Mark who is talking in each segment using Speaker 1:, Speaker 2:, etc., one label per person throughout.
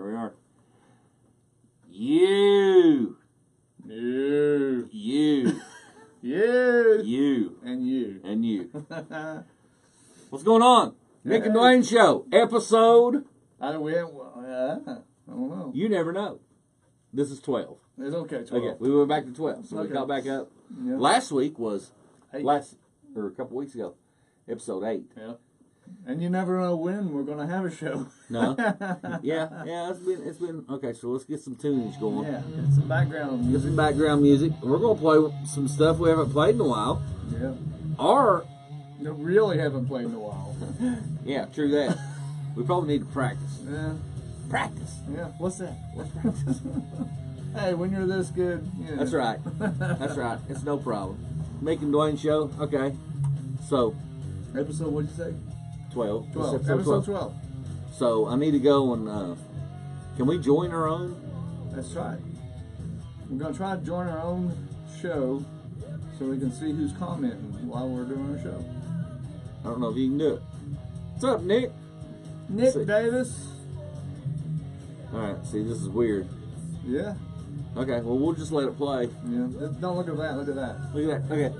Speaker 1: There we are. You.
Speaker 2: You.
Speaker 1: You.
Speaker 2: You.
Speaker 1: You.
Speaker 2: And you.
Speaker 1: And you. What's going on? Mick and Duane Show, episode.
Speaker 2: I don't know.
Speaker 1: You never know. This is 12.
Speaker 2: It's okay, 12.
Speaker 1: Okay, we went back to 12, so we got back up.
Speaker 2: Yeah.
Speaker 1: Last week was,
Speaker 2: 8.
Speaker 1: or a couple weeks ago, episode 8.
Speaker 2: Yeah. And you never know when we're going to have a show.
Speaker 1: No? Yeah, it's been, okay, so let's get some tunage going.
Speaker 2: Yeah, get some background music.
Speaker 1: Get some background music. We're going to play some stuff we haven't played in a while.
Speaker 2: Yeah.
Speaker 1: Or,
Speaker 2: No, really haven't played in a while.
Speaker 1: yeah, true that. We probably need to practice.
Speaker 2: Yeah.
Speaker 1: Practice.
Speaker 2: Yeah. What's that? What's practice? Hey, when you're this good, you know.
Speaker 1: That's right. That's right. It's no problem. Mick and Duane Show. Okay. So.
Speaker 2: Episode, what'd you say?
Speaker 1: 12.
Speaker 2: 12.
Speaker 1: This
Speaker 2: Episode 12.
Speaker 1: So I need to go and, can we join our own?
Speaker 2: That's right. We're going to try to join our own show so we can see who's commenting while we're doing our show.
Speaker 1: I don't know if you can do it. What's up, Nick?
Speaker 2: Nick Davis.
Speaker 1: All right. See, this is weird.
Speaker 2: Yeah.
Speaker 1: Okay. Well, we'll just let it play.
Speaker 2: Yeah. Don't look at that. Look at that.
Speaker 1: Look at that. Okay.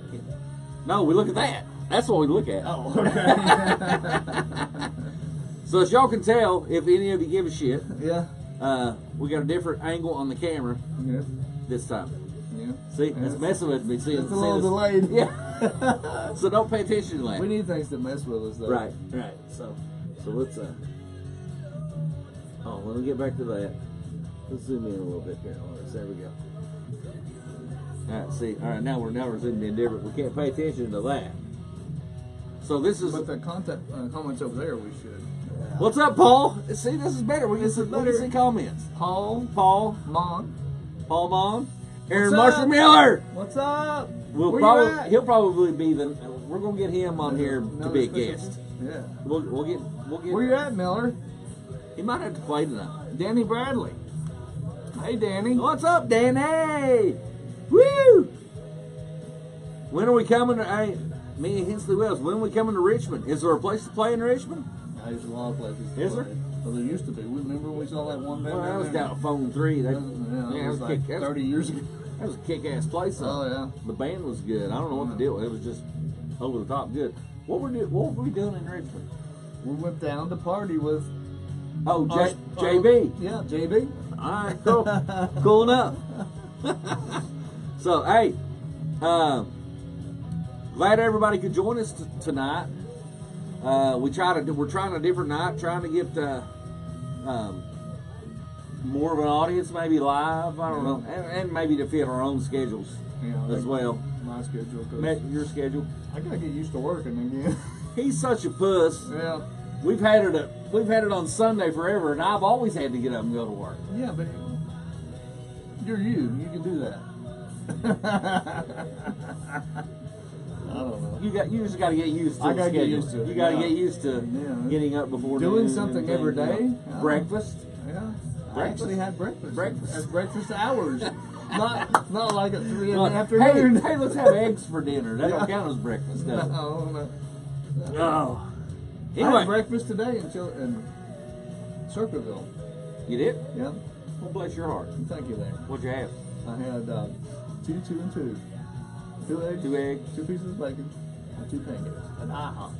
Speaker 1: No, we look at that. That's what we look at.
Speaker 2: Oh, okay.
Speaker 1: So as y'all can tell, if any of you give a shit,
Speaker 2: Yeah.
Speaker 1: we got a different angle on the camera
Speaker 2: Yeah.
Speaker 1: this time.
Speaker 2: Yeah.
Speaker 1: See, it's messing with me. See,
Speaker 2: It's a little delayed.
Speaker 1: Yeah. So don't pay attention to that.
Speaker 2: We need things that mess with us, though.
Speaker 1: Right. So let's let me get back to that. Let's zoom in a little bit here. There we go. All right. See. All right. Now we're zooming in different. We can't pay attention to that. So this is.
Speaker 2: But the comments over there, we should.
Speaker 1: What's up, Paul? See, this is better. We can see comments.
Speaker 2: Paul
Speaker 1: Mon,
Speaker 2: What's
Speaker 1: Aaron
Speaker 2: up?
Speaker 1: Marshall Miller.
Speaker 2: What's up?
Speaker 1: He'll probably be we're gonna get him on here to be a guest.
Speaker 2: Yeah.
Speaker 1: We'll get.
Speaker 2: Where you at, Miller?
Speaker 1: He might have to play tonight.
Speaker 2: Danny Bradley. Hey, Danny.
Speaker 1: What's up, Danny? Woo! When are we coming to? Hey, me and Hensley Wells. When are we coming to Richmond? Is there a place to play in Richmond?
Speaker 2: There's a lot of places.
Speaker 1: Is there?
Speaker 2: Well, there used to be. Remember when we saw that one band?
Speaker 1: Well, that was down at Phone 3. That
Speaker 2: was like 30 years ago.
Speaker 1: That was a kick-ass place.
Speaker 2: Oh, yeah.
Speaker 1: The band was good. I don't know what the deal was. It was just over the top good. What were we doing in Richmond?
Speaker 2: We went down to party with.
Speaker 1: Oh, JB.
Speaker 2: Yeah, JB.
Speaker 1: All right, cool. Cool enough. So, hey, glad everybody could join us tonight. We're trying a different night, trying to get more of an audience, maybe live. I don't know, and maybe to fit our own schedules as well.
Speaker 2: My schedule.
Speaker 1: Your schedule.
Speaker 2: I gotta get used to working again.
Speaker 1: He's such a puss.
Speaker 2: Yeah.
Speaker 1: We've had it on Sunday forever, and I've always had to get up and go to work.
Speaker 2: Yeah, but you're you. You can do that. I don't know.
Speaker 1: You just got to get used to.
Speaker 2: I gotta get used to it.
Speaker 1: You got to get used to getting up before
Speaker 2: doing
Speaker 1: noon
Speaker 2: something
Speaker 1: and
Speaker 2: every day.
Speaker 1: Breakfast.
Speaker 2: Yeah. I actually had breakfast.
Speaker 1: Breakfast.
Speaker 2: At breakfast hours. not like at 3 in the afternoon.
Speaker 1: Hey, let's have eggs for dinner. That don't count as breakfast, does it?
Speaker 2: No.
Speaker 1: Oh.
Speaker 2: I
Speaker 1: Anyway,
Speaker 2: had breakfast today in Circleville.
Speaker 1: you did?
Speaker 2: Yeah.
Speaker 1: Well, bless your heart.
Speaker 2: Thank you there.
Speaker 1: What'd you have?
Speaker 2: I had 2, 2, and 2. 2 eggs.
Speaker 1: 2 eggs.
Speaker 2: 2 pieces of bacon. And 2 pancakes. An IHOP.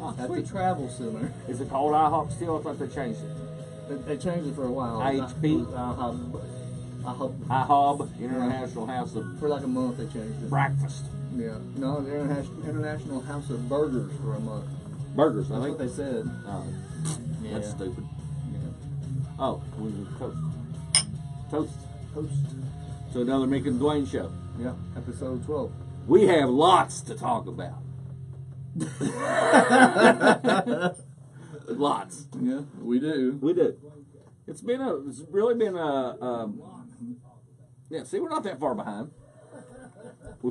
Speaker 1: Oh,
Speaker 2: At
Speaker 1: sweet.
Speaker 2: the Travel Center.
Speaker 1: Is it called IHOP still? I thought they changed it.
Speaker 2: They changed it for a while.
Speaker 1: IHP? IHOB, International House of
Speaker 2: For like a month they changed it.
Speaker 1: Breakfast.
Speaker 2: Yeah. No, the International House of Burgers for a month.
Speaker 1: Burgers, I
Speaker 2: That's
Speaker 1: think.
Speaker 2: what they said.
Speaker 1: Oh,
Speaker 2: Yeah.
Speaker 1: that's stupid.
Speaker 2: Yeah.
Speaker 1: Oh, we was toast.
Speaker 2: Toast.
Speaker 1: To another Mick and Duane show.
Speaker 2: Yeah. Episode 12.
Speaker 1: We have lots to talk about. Lots.
Speaker 2: Yeah, we do.
Speaker 1: We do. It's really been yeah, see, we're not that far behind. I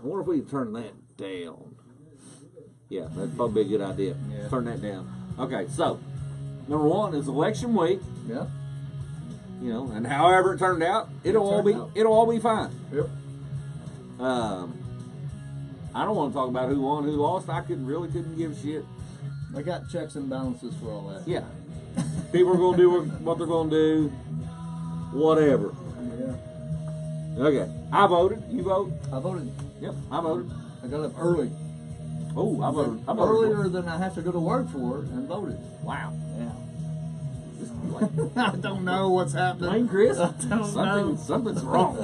Speaker 1: wonder if we can turn that down. Yeah, that'd probably be a good idea.
Speaker 2: Yeah.
Speaker 1: Turn that down. Okay, so, number one is election week.
Speaker 2: Yeah.
Speaker 1: You know, and however it turned out, it'll all be fine.
Speaker 2: Yep.
Speaker 1: I don't want to talk about who won, who lost. I couldn't give a shit.
Speaker 2: I got checks and balances for all that.
Speaker 1: Yeah. People are gonna do what they're gonna do. Whatever.
Speaker 2: Yeah.
Speaker 1: Okay. I voted. You vote?
Speaker 2: I voted.
Speaker 1: Yep. I voted.
Speaker 2: I got up early.
Speaker 1: Oh, I voted.
Speaker 2: Earlier than I have to go to work for and voted.
Speaker 1: Wow.
Speaker 2: Yeah.
Speaker 1: This is like
Speaker 2: I don't know what's happening.
Speaker 1: Wayne Chris.
Speaker 2: I don't know.
Speaker 1: Something's wrong.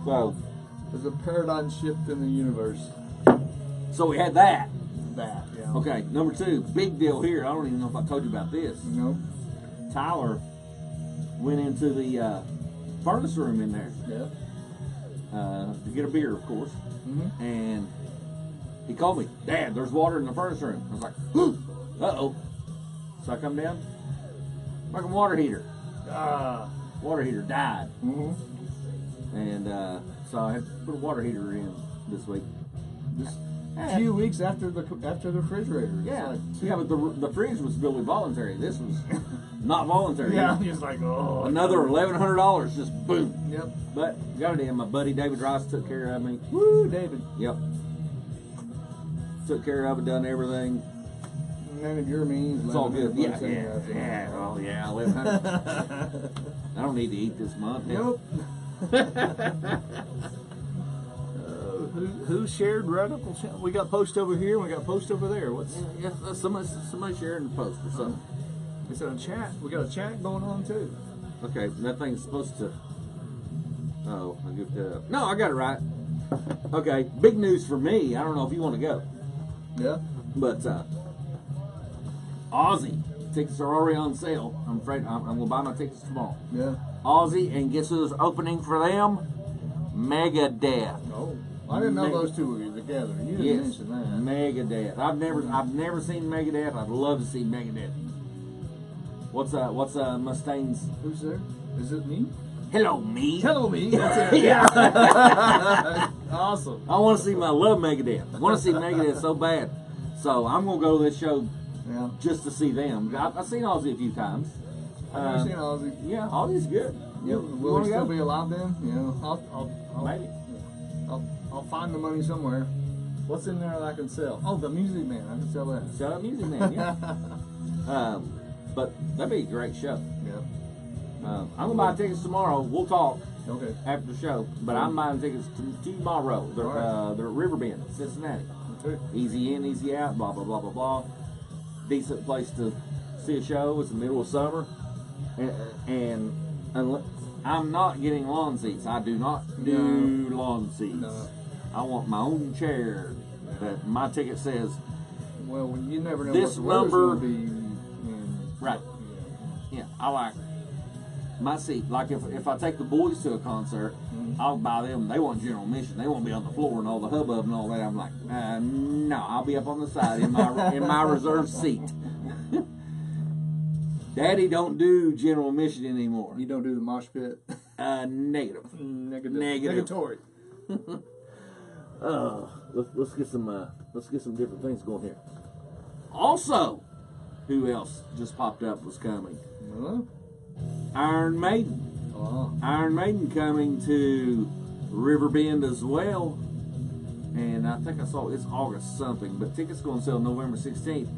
Speaker 1: So
Speaker 2: there's a paradigm shift in the universe.
Speaker 1: So we had that.
Speaker 2: Yeah.
Speaker 1: Okay, number 2, big deal here. I don't even know if I told you about this.
Speaker 2: No.
Speaker 1: Tyler went into the furnace room in there.
Speaker 2: Yeah.
Speaker 1: To get a beer, of course.
Speaker 2: Mm-hmm.
Speaker 1: And he called me, Dad, there's water in the furnace room. I was like, uh-oh. So I come down, fucking water heater. Water heater died.
Speaker 2: Mm-hmm.
Speaker 1: And so I had to put a water heater in this week.
Speaker 2: Just a few weeks after the refrigerator.
Speaker 1: Yeah,
Speaker 2: Like
Speaker 1: yeah, but the fridge was really voluntary. This was not voluntary.
Speaker 2: yeah, he's like, oh.
Speaker 1: Another $1,100, just boom.
Speaker 2: Yep.
Speaker 1: But got it in. My buddy David Rice took care of me.
Speaker 2: Woo, David.
Speaker 1: Yep. Took care of it, done everything.
Speaker 2: None of your means.
Speaker 1: It's all good. Yeah,
Speaker 2: $1,100
Speaker 1: yeah. Oh yeah, 1,100. I don't need to eat this month.
Speaker 2: Nope. Who shared radical? We got post over here. We got post over there. What's?
Speaker 1: Yeah, somebody sharing the post or something.
Speaker 2: It's a chat. We got a chat going on too.
Speaker 1: Okay, that thing's supposed to. Oh, I goofed it up. No, I got it right. Okay, big news for me. I don't know if you want to go,
Speaker 2: Yeah.
Speaker 1: but Aussie tickets are already on sale. I'm afraid I'm gonna buy my tickets tomorrow.
Speaker 2: Yeah.
Speaker 1: Aussie, and guess who's opening for them? Megadeth.
Speaker 2: Oh, I didn't know those two were together. You didn't mention that.
Speaker 1: Megadeth. I've never seen Megadeth. I'd love to see Megadeth. What's Mustaine's?
Speaker 2: Who's there? Is it me?
Speaker 1: Hello, me.
Speaker 2: Hello, me.
Speaker 1: Yeah.
Speaker 2: Awesome.
Speaker 1: I want to see my love Megadeth. I want to see Megadeth so bad. So I'm gonna go to this show
Speaker 2: Yeah.
Speaker 1: just to see them. I've seen Ozzy a few times.
Speaker 2: I've never seen Ozzy.
Speaker 1: Yeah, Ozzy's good.
Speaker 2: Yeah. Will he still be alive then? You know,
Speaker 1: Maybe.
Speaker 2: I'll find the money somewhere. What's in there that I can sell? Oh, the Music Man. I can sell that.
Speaker 1: Shut up, Music Man. Yeah. But that'd be a great show.
Speaker 2: Yeah.
Speaker 1: I'm gonna buy tickets tomorrow. We'll talk
Speaker 2: Okay.
Speaker 1: after the show. But I'm buying tickets tomorrow. They're
Speaker 2: Alright.
Speaker 1: they're at Riverbend, Cincinnati.
Speaker 2: Okay.
Speaker 1: Easy in, easy out. Blah blah blah blah blah. Decent place to see a show. It's the middle of summer, and I'm not getting lawn seats. I do not do lawn seats.
Speaker 2: No.
Speaker 1: I want my own chair. That my ticket says.
Speaker 2: Well, you never know
Speaker 1: This
Speaker 2: what the weather's
Speaker 1: number-
Speaker 2: gonna be.
Speaker 1: Right. Yeah, I like my seat. Like if I take the boys to a concert, I'll buy them. They want general admission. They won't be on the floor and all the hubbub and all that. I'm like, no, I'll be up on the side in my reserved seat. Daddy don't do general admission anymore.
Speaker 2: You don't do the mosh pit.
Speaker 1: Negative.
Speaker 2: Negatory.
Speaker 1: Let's get some different things going here. Also, who else just popped up was coming? Iron Maiden.
Speaker 2: Oh.
Speaker 1: Iron Maiden coming to Riverbend as well. And I think I saw it's August something, but tickets going to sell November 16th.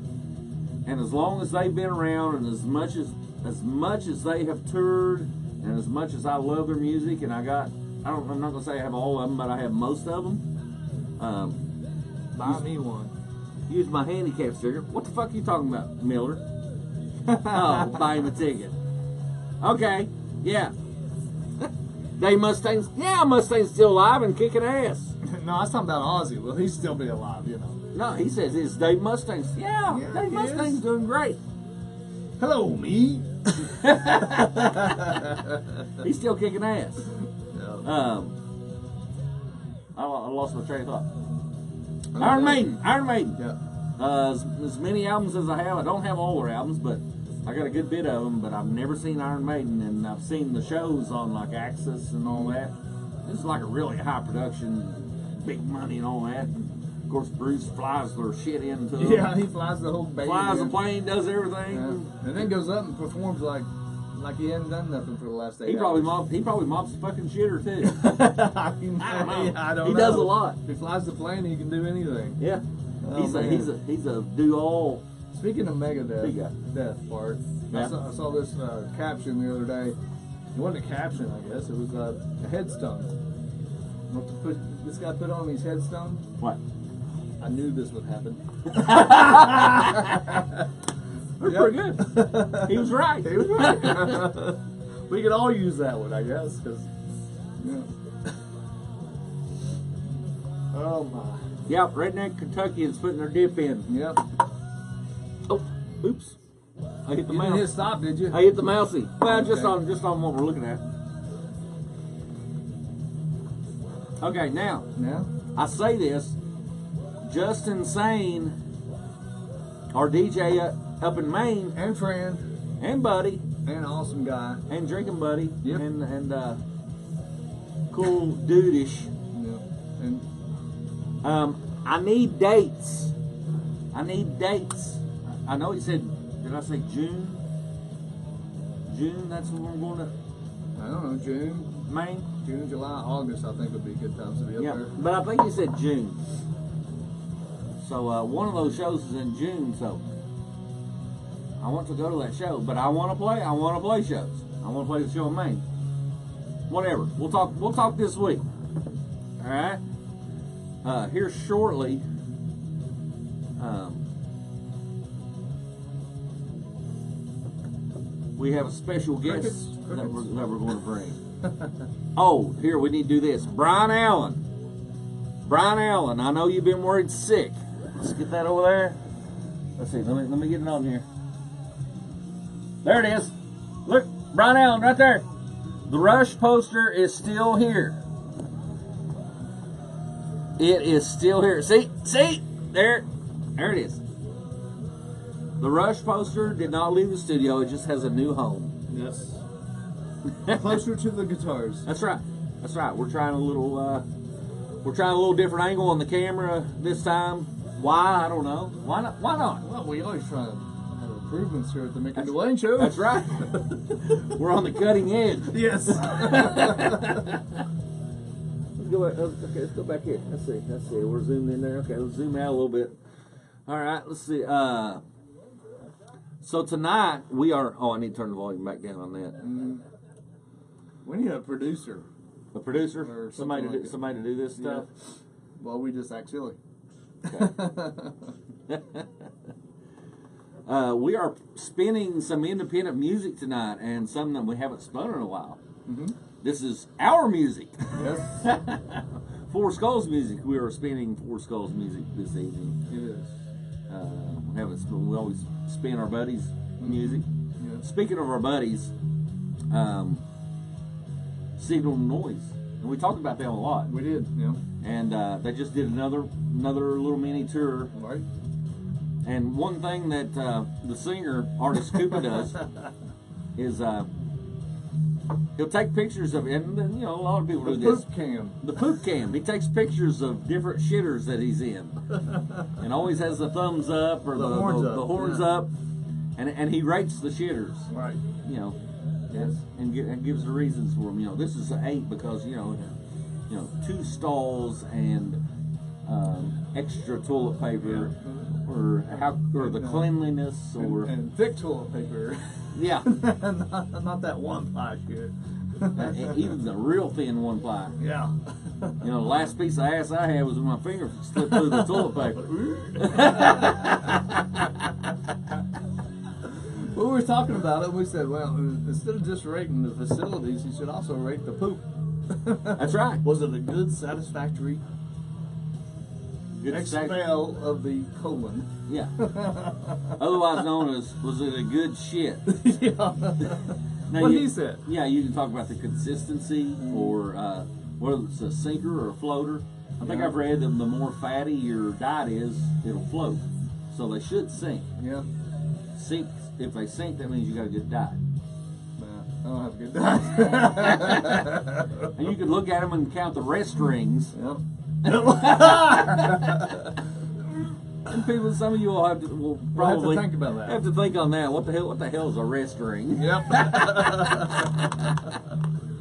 Speaker 1: And as long as they've been around, and as much as they have toured, and as much as I love their music, and I'm not gonna say I have all of them, but I have most of them.
Speaker 2: Buy me one.
Speaker 1: Use my handicap sticker. What the fuck are you talking about, Miller? Oh, buy him a ticket. Okay, yeah. Dave Mustane's, Mustane's still alive and kicking ass.
Speaker 2: No, I was talking about Ozzy. Will he still be alive, you know?
Speaker 1: No, he says it's Dave Mustane's. Yeah,
Speaker 2: Yeah,
Speaker 1: Dave
Speaker 2: he
Speaker 1: Mustane's
Speaker 2: is.
Speaker 1: doing great.
Speaker 2: Hello, me.
Speaker 1: He's still kicking ass.
Speaker 2: Yeah.
Speaker 1: I lost my train of thought. Iron Maiden.
Speaker 2: Yeah.
Speaker 1: As many albums as I have, I don't have all their albums, but I got a good bit of them. But I've never seen Iron Maiden, and I've seen the shows on like Axis and all that. This is like a really high production, big money and all that. And of course, Bruce flies their shit into them.
Speaker 2: Yeah, he flies the whole band.
Speaker 1: Flies a
Speaker 2: in.
Speaker 1: plane, does everything.
Speaker 2: Yeah. And then goes up and performs like he hadn't done nothing for the last 8
Speaker 1: He probably
Speaker 2: hours.
Speaker 1: mops the fucking shitter too.
Speaker 2: I don't know. I don't
Speaker 1: He
Speaker 2: know.
Speaker 1: does a lot.
Speaker 2: If he flies the plane, he can do anything.
Speaker 1: Yeah.
Speaker 2: Oh,
Speaker 1: He's a do all
Speaker 2: Speaking of Megadeth,
Speaker 1: Yeah.
Speaker 2: death part,
Speaker 1: Yeah.
Speaker 2: I saw this caption the other day. It wasn't a caption, I guess. It was a headstone. This guy put on his headstone.
Speaker 1: What?
Speaker 2: I knew this would happen.
Speaker 1: We're pretty good. He was right.
Speaker 2: He was right. We could all use that one, I guess. Cause, yeah. Oh my.
Speaker 1: Yep, redneck Kentuckians putting their dip in.
Speaker 2: Yep.
Speaker 1: Oh, oops. I hit the
Speaker 2: You didn't hit
Speaker 1: mouse.
Speaker 2: stop, did you?
Speaker 1: I hit the mousey. Well, just
Speaker 2: Okay.
Speaker 1: on what we're looking at. Okay, now
Speaker 2: Yeah.
Speaker 1: I say this. Justin Sane, our DJ up in Maine,
Speaker 2: And friend.
Speaker 1: and Buddy,
Speaker 2: And awesome guy.
Speaker 1: and Drinking Buddy,
Speaker 2: Yep.
Speaker 1: and cool dude-ish.
Speaker 2: Yeah. And
Speaker 1: I need dates. I need dates. I know he said, did I say June? June, that's when we're going to
Speaker 2: I don't know, June,
Speaker 1: Maine?
Speaker 2: July, August, I think would be good times to be up
Speaker 1: Yeah,
Speaker 2: there.
Speaker 1: but I think he said June. So one of those shows is in June, so I want to go to that show. But I want to play shows. I want to play the show in Maine. Whatever. We'll talk this week. All right? Here shortly, we have a special guest that we're going to bring. Oh, here, we need to do this. Brian Allen. Brian Allen, I know you've been worried sick. Let's get that over there. Let's see, let me get it on here. There it is. Look, Brian Allen right there. The Rush poster is still here. It is still here. See, there it is. The Rush poster did not leave the studio. It just has a new home.
Speaker 2: Yes. Closer to the guitars.
Speaker 1: That's right. That's right. We're trying a little different angle on the camera this time. Why? I don't know. Why not? Why not?
Speaker 2: Well, we always try to have improvements here at the Mick and Duane show.
Speaker 1: That's right. We're on the cutting edge.
Speaker 2: Yes.
Speaker 1: Let's go back. Okay, let's go back here. Let's see. We're zoomed in there. Okay, let's zoom out a little bit. All right. Let's see. So tonight we are. Oh, I need to turn the volume back down on that.
Speaker 2: We need a producer.
Speaker 1: A producer,
Speaker 2: Or
Speaker 1: somebody
Speaker 2: something
Speaker 1: to
Speaker 2: like it.
Speaker 1: do this stuff.
Speaker 2: Well, we just act silly.
Speaker 1: We are spinning some independent music tonight, and some that we haven't spun in a while.
Speaker 2: Mm-hmm.
Speaker 1: This is our music.
Speaker 2: Yes,
Speaker 1: Four Skulls music. We are spinning Four Skulls music this evening.
Speaker 2: it is.
Speaker 1: We always spin our buddies' music.
Speaker 2: Yeah.
Speaker 1: Speaking of our buddies, Signal Noise, and we talked about them a lot.
Speaker 2: We did, yeah.
Speaker 1: And they just did another little mini tour.
Speaker 2: Right.
Speaker 1: And one thing that the singer, artist Cooper, does is he'll take pictures of, and you know, a lot of people do this.
Speaker 2: Poop cam.
Speaker 1: The poop cam. He takes pictures of different shitters that he's in, and always has the thumbs up or the horns
Speaker 2: yeah.
Speaker 1: up, and he rates the shitters.
Speaker 2: Right.
Speaker 1: You know,
Speaker 2: Yes.
Speaker 1: and gives the reasons for them. You know, this is an 8 because you know, 2 stalls and extra toilet paper, or the cleanliness, or
Speaker 2: and thick toilet paper.
Speaker 1: yeah,
Speaker 2: not that one ply shit.
Speaker 1: even the real thin 1 ply.
Speaker 2: Yeah.
Speaker 1: You know, the last piece of ass I had was when my finger slipped through the toilet paper.
Speaker 2: Well, we were talking about it. We said, well, instead of just rating the facilities, you should also rate the poop.
Speaker 1: That's right.
Speaker 2: Was it a good, satisfactory
Speaker 1: Good
Speaker 2: expel of the colon?
Speaker 1: Yeah. Otherwise known as, was it a good shit?
Speaker 2: Yeah.
Speaker 1: Now
Speaker 2: What he said.
Speaker 1: Yeah, you can talk about the consistency, or whether it's a sinker or a floater. I think I've read that the more fatty your diet is, it'll float. So they should sink.
Speaker 2: Yeah.
Speaker 1: If they sink, that means you got a good diet.
Speaker 2: I don't have a good diet.
Speaker 1: And you can look at them and count the rest rings.
Speaker 2: Yep.
Speaker 1: And people, some of you will probably
Speaker 2: We'll have to think about that.
Speaker 1: Have to think on that. What the hell is a rest ring?
Speaker 2: Yep.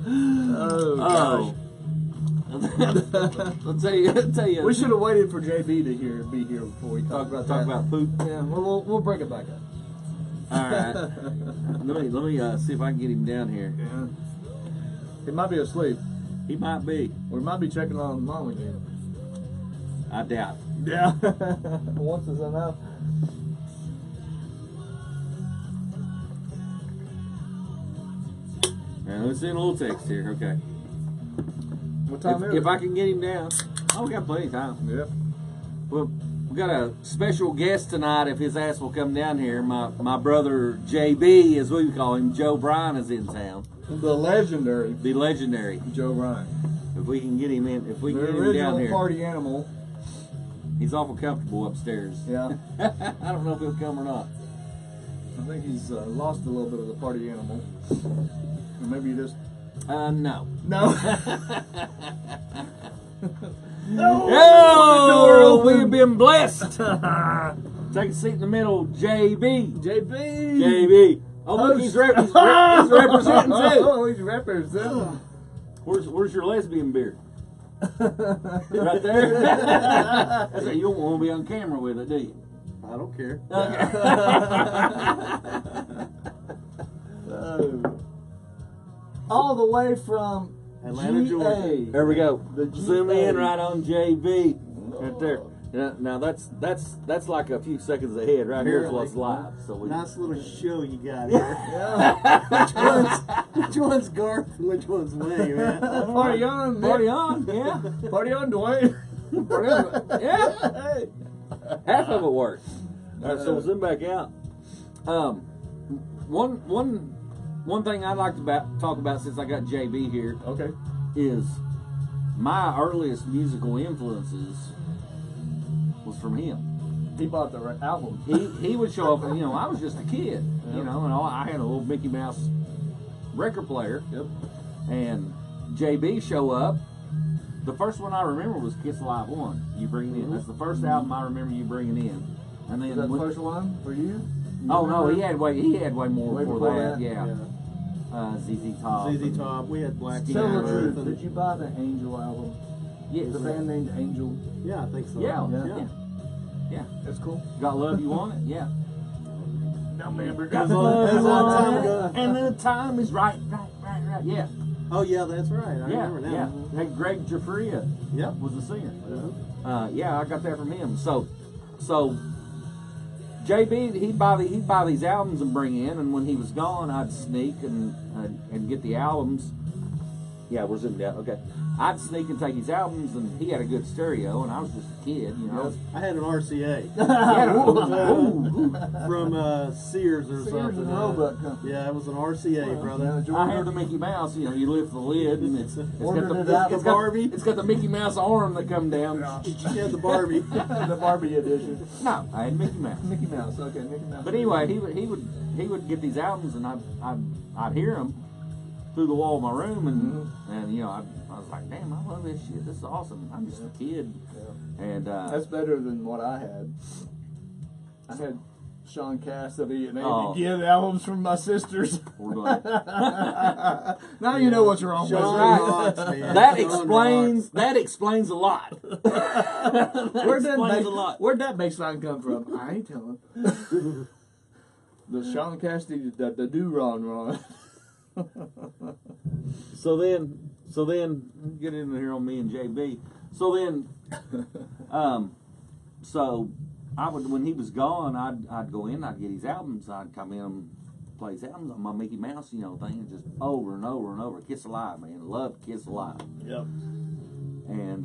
Speaker 2: Oh, gosh.
Speaker 1: I'll tell you.
Speaker 2: We should have waited for JB to be here before we talk about
Speaker 1: poop.
Speaker 2: Yeah, we'll break it back up.
Speaker 1: All right. let me see if I can get him down here.
Speaker 2: Yeah. He might be asleep.
Speaker 1: He might be.
Speaker 2: We might be checking on Mom again.
Speaker 1: I doubt.
Speaker 2: Yeah. Once is enough.
Speaker 1: Now let's send a little text here. Okay.
Speaker 2: What time is it?
Speaker 1: If I can get him down. Oh, we got plenty of time.
Speaker 2: Yep.
Speaker 1: Well, we got a special guest tonight. If his ass will come down here, my brother JB, as we call him, Joe Bryan, is in town.
Speaker 2: The legendary
Speaker 1: Joe Bryan. If we can get him in, if we can get him down here.
Speaker 2: The original party animal.
Speaker 1: He's awful comfortable upstairs.
Speaker 2: Yeah.
Speaker 1: I don't know if he'll come or not.
Speaker 2: I think he's lost a little bit of the party animal. Or maybe you just...
Speaker 1: No.
Speaker 2: No.
Speaker 1: Oh, we've been blessed. Take a seat in the middle, JB. JB. Oh, look, he's representing too.
Speaker 2: Oh, he's representing.
Speaker 1: Where's your lesbian beer? Right there. So you don't want to be on camera with it, do you?
Speaker 3: I don't care.
Speaker 2: Okay. All the way from
Speaker 3: Atlanta,
Speaker 2: GA.
Speaker 3: Georgia.
Speaker 1: There we go.
Speaker 2: The
Speaker 1: Zoom
Speaker 2: GA.
Speaker 1: in right on JB. Right there. Now that's like a few seconds ahead. Right here is what's live. So we
Speaker 3: Nice little show you got here.
Speaker 2: Yeah.
Speaker 3: Which one's Garth and which one's me, man?
Speaker 2: Party on, Mick.
Speaker 1: party on, yeah.
Speaker 2: Party on, Duane.
Speaker 1: Party on, yeah.
Speaker 2: Hey.
Speaker 1: Half of it works. All right, so we'll zoom back out. One thing I'd like to talk about since I got JB here
Speaker 2: Okay.
Speaker 1: is my earliest musical influences was from him.
Speaker 2: He bought the album.
Speaker 1: He would show up, and I was just a kid, and I had a little Mickey Mouse record player.
Speaker 2: Yep.
Speaker 1: And JB show up. The first one I remember was Kiss Alive 1. You bring it in. That's the first album I remember you bringing in. And then
Speaker 2: Is that the first one for you?
Speaker 1: Oh no, he had way more
Speaker 2: Way
Speaker 1: before
Speaker 2: before
Speaker 1: that.
Speaker 2: that?
Speaker 1: Yeah. ZZ Top.
Speaker 3: ZZ Top. We had Black
Speaker 2: Tell the
Speaker 3: Sabbath.
Speaker 2: truth. Did you buy the Angel album?
Speaker 1: Yes.
Speaker 2: The band named Angel.
Speaker 3: Yeah, I think so.
Speaker 1: Yeah.
Speaker 2: That's cool.
Speaker 1: Got Love You Want It? Yeah.
Speaker 2: No, remember.
Speaker 1: Got
Speaker 3: That's a long time
Speaker 1: Love
Speaker 3: ago.
Speaker 1: And the time is right. Yeah.
Speaker 3: Oh, yeah, that's right. I remember now.
Speaker 1: Yeah. Hey, Greg Jafria
Speaker 3: Yep.
Speaker 1: was the singer.
Speaker 3: Uh-huh.
Speaker 1: Yeah, I got that from him. So JB, he'd buy these albums and bring in, and when he was gone, I'd sneak and get the albums. Yeah, we're zoomed out. Okay, I'd sneak and take his albums, and he had a good stereo, and I was just a kid,
Speaker 3: I had an RCA
Speaker 1: Yeah, ooh.
Speaker 3: from Sears or
Speaker 2: Sears
Speaker 3: something.
Speaker 2: and Roebuck Company.
Speaker 3: Yeah, it was an RCA, brother.
Speaker 1: I had the Mickey Mouse. You lift the lid, and it's got
Speaker 2: Ordered it out
Speaker 1: the
Speaker 2: the
Speaker 3: Barbie.
Speaker 1: It's got the Mickey Mouse arm that come down.
Speaker 3: You had the Barbie.
Speaker 2: The Barbie edition.
Speaker 1: No, I had Mickey Mouse.
Speaker 2: Mickey Mouse. Okay, Mickey Mouse.
Speaker 1: But anyway, he would get these albums, and I'd hear them through the wall of my room, and I was like, damn, I love this shit. This is awesome. I'm just a kid, and
Speaker 2: That's better than what I had. I had Sean Cassidy and
Speaker 1: Oh.
Speaker 2: Andy Gibb albums from my sisters.
Speaker 1: we're going.
Speaker 2: Now you know what's wrong with
Speaker 3: Sean
Speaker 2: right.
Speaker 3: rocks, man.
Speaker 1: That explains a lot.
Speaker 2: Where'd that
Speaker 1: explains a lot.
Speaker 2: Where'd that bass line come from? I ain't telling. The Sean Cassidy, the do-ron.
Speaker 1: So then, get in here on me and JB. So then, so I would, when he was gone, I'd go in, I'd get his albums, I'd come in and play his albums on my Mickey Mouse, thing, and just over and over and over. Kiss Alive, man, love Kiss Alive.
Speaker 2: Yep.
Speaker 1: And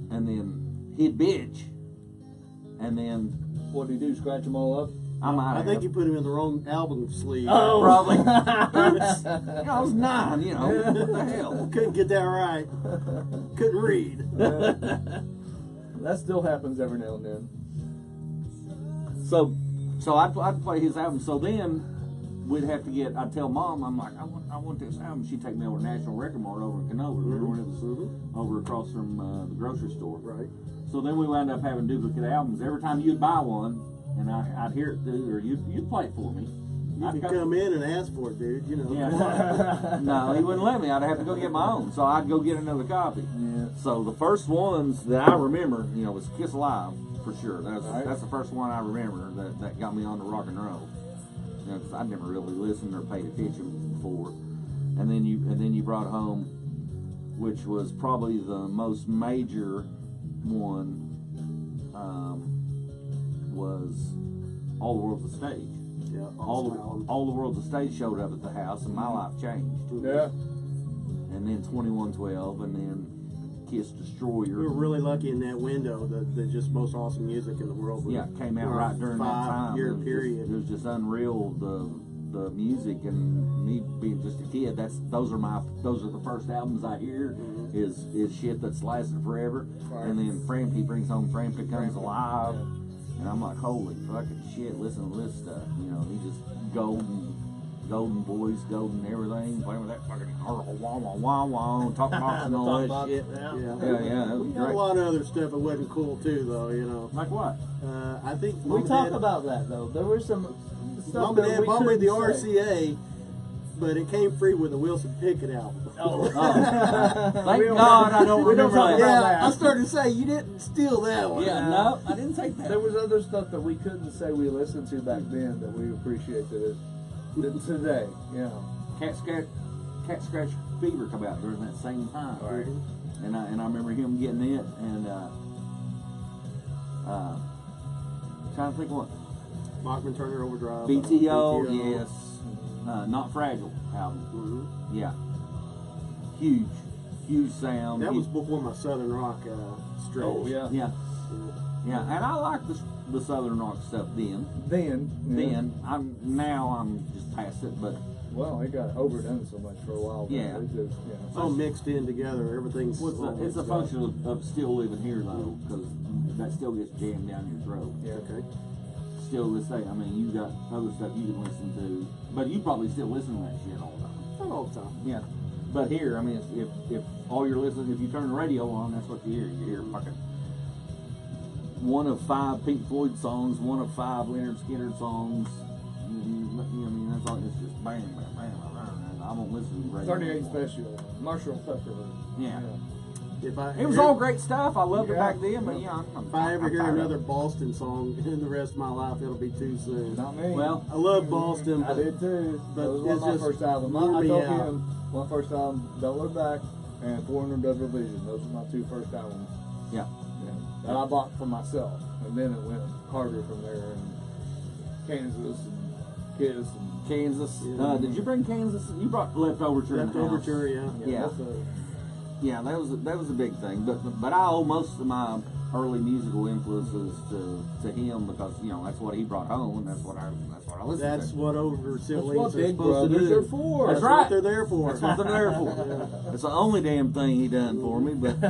Speaker 1: then he'd bitch, and then
Speaker 2: What did he do? Scratch them all up?
Speaker 3: I think you put him in the wrong album sleeve.
Speaker 2: Oh.
Speaker 1: probably. I was 9, what the hell.
Speaker 3: Couldn't get that right. Couldn't read.
Speaker 2: That still happens every now and then.
Speaker 1: So I'd play his album. So then we'd have to I'd tell Mom, I'm like, I want this album. She'd take me over to National Record Mart over in Canova. Remember when it was over across from the grocery store?
Speaker 3: Right.
Speaker 1: So then we wound up having duplicate albums. Every time you'd buy one, and I'd hear it through, or you'd play it for me,
Speaker 3: You could come in and ask for it, dude. You know.
Speaker 1: Yeah. No, he wouldn't let me. I'd have to go get my own. So I'd go get another copy.
Speaker 2: Yeah.
Speaker 1: So the first ones that I remember, was Kiss Alive for sure. That's the first one I remember that got me on the rock and roll. 'Cause I'd never really listened or paid attention before. And then you brought home, which was probably the most major one, was All the World's a Stage.
Speaker 3: Yeah.
Speaker 1: All the World's a Stage showed up at the house, and my life changed.
Speaker 2: Yeah.
Speaker 1: And then 2112, and then Kiss Destroyer.
Speaker 3: We were really lucky in that window. The just most awesome music in the world.
Speaker 1: Yeah, it came out right during that time.
Speaker 3: 5-year period.
Speaker 1: It was just unreal. The music, and me being just a kid. Those are the first albums I hear. Is shit that's lasted forever.
Speaker 2: Right.
Speaker 1: And then Frampton brings home Frampton Comes Alive, and I'm like, holy fucking shit! Listen to this stuff. He just golden voice, golden everything, playing with that fucking wah wah wah wah, talk box and all that shit.
Speaker 3: Yeah.
Speaker 1: Yeah, that was
Speaker 3: We got
Speaker 1: great.
Speaker 3: a lot of other stuff that wasn't cool too, though.
Speaker 1: Like what?
Speaker 3: I think
Speaker 2: We talk about that though. There was some stuff
Speaker 3: Mom and
Speaker 2: that
Speaker 3: Dad
Speaker 2: we
Speaker 3: bought me the
Speaker 2: couldn't say.
Speaker 3: RCA, but it came free with the Wilson Pickett album.
Speaker 1: Thank God I don't
Speaker 2: We don't
Speaker 1: remember
Speaker 2: talk
Speaker 1: that.
Speaker 2: about
Speaker 3: Yeah,
Speaker 2: that.
Speaker 3: I started to say you didn't steal that one.
Speaker 1: Yeah, no, I didn't take that.
Speaker 2: There was other stuff that we couldn't say we listened to back then that we appreciated today.
Speaker 1: Cat Scratch Fever come out during that same time.
Speaker 2: Right.
Speaker 1: And I remember him getting it, and trying to think what.
Speaker 3: Bachman Turner Overdrive.
Speaker 1: BTO, yes. Not Fragile album.
Speaker 3: Mhm.
Speaker 1: Yeah. Huge sound.
Speaker 3: That was before my Southern Rock stretch.
Speaker 2: Oh yeah.
Speaker 1: Yeah. Yeah, and I like the Southern Rock stuff then.
Speaker 2: Then
Speaker 1: I'm just past it, but
Speaker 2: well, it got overdone so much for a while.
Speaker 1: Yeah.
Speaker 3: It's all mixed in together. Everything's.
Speaker 1: it's a function of still living here though, because that still gets jammed down your throat.
Speaker 2: Yeah.
Speaker 3: Okay.
Speaker 1: Still this day, I mean, you got other stuff you can listen to, but you probably still listen to that shit all the time.
Speaker 3: Not all the time.
Speaker 1: Yeah. But here, I mean, if all you're listening, if you turn the radio on, that's what you hear. You hear fucking one of 5 Pink Floyd songs, one of 5 Leonard Skinner songs. I mean, that's all. It's just bang, bang, bang, bang. I won't listen to the radio.
Speaker 2: 38 special, Marshall Tucker.
Speaker 1: Yeah.
Speaker 3: It
Speaker 1: was all great stuff. I loved it back then, but
Speaker 3: If I ever hear another Boston song in the rest of my life, it'll be too soon.
Speaker 2: Not me.
Speaker 1: Well,
Speaker 3: I love Boston,
Speaker 2: I
Speaker 3: but
Speaker 2: did too.
Speaker 3: but
Speaker 2: That was one of
Speaker 3: it's
Speaker 2: my
Speaker 3: just
Speaker 2: first albums. I
Speaker 3: wore me
Speaker 2: told
Speaker 3: out.
Speaker 2: him my first album, Don't Look Back, and 400 Double Vision. Those were my 2 first albums.
Speaker 1: yeah.
Speaker 2: That I bought for myself, and then it went harder from there. And Kansas and Kiss and
Speaker 1: Kansas.
Speaker 3: Yeah.
Speaker 1: Did you bring Kansas? You brought Leftover Tour.
Speaker 3: Leftover Tour, yeah.
Speaker 1: Yeah.
Speaker 2: that's a-
Speaker 1: Yeah, that was a big thing. But I owe most of my early musical influences to him because that's what he brought home, and that's what I listened
Speaker 3: That's
Speaker 1: to.
Speaker 3: what older
Speaker 2: That's
Speaker 3: siblings
Speaker 2: what
Speaker 3: are
Speaker 2: Big
Speaker 3: supposed to
Speaker 2: Brothers
Speaker 3: do.
Speaker 2: are for.
Speaker 1: That's
Speaker 3: That's
Speaker 1: right.
Speaker 3: what they're there for.
Speaker 1: That's what they're there for. It's the only damn thing he done for me. But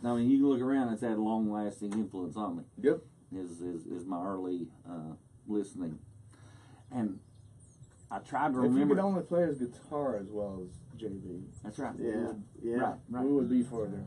Speaker 1: I mean, you can look around. It's had a long lasting influence on me.
Speaker 2: Yep.
Speaker 1: Is my early listening, and I tried to
Speaker 2: If you
Speaker 1: remember.
Speaker 2: could only play his guitar as well as JB,
Speaker 1: That's right.
Speaker 3: Yeah, yeah.
Speaker 1: Right.
Speaker 2: we would be further.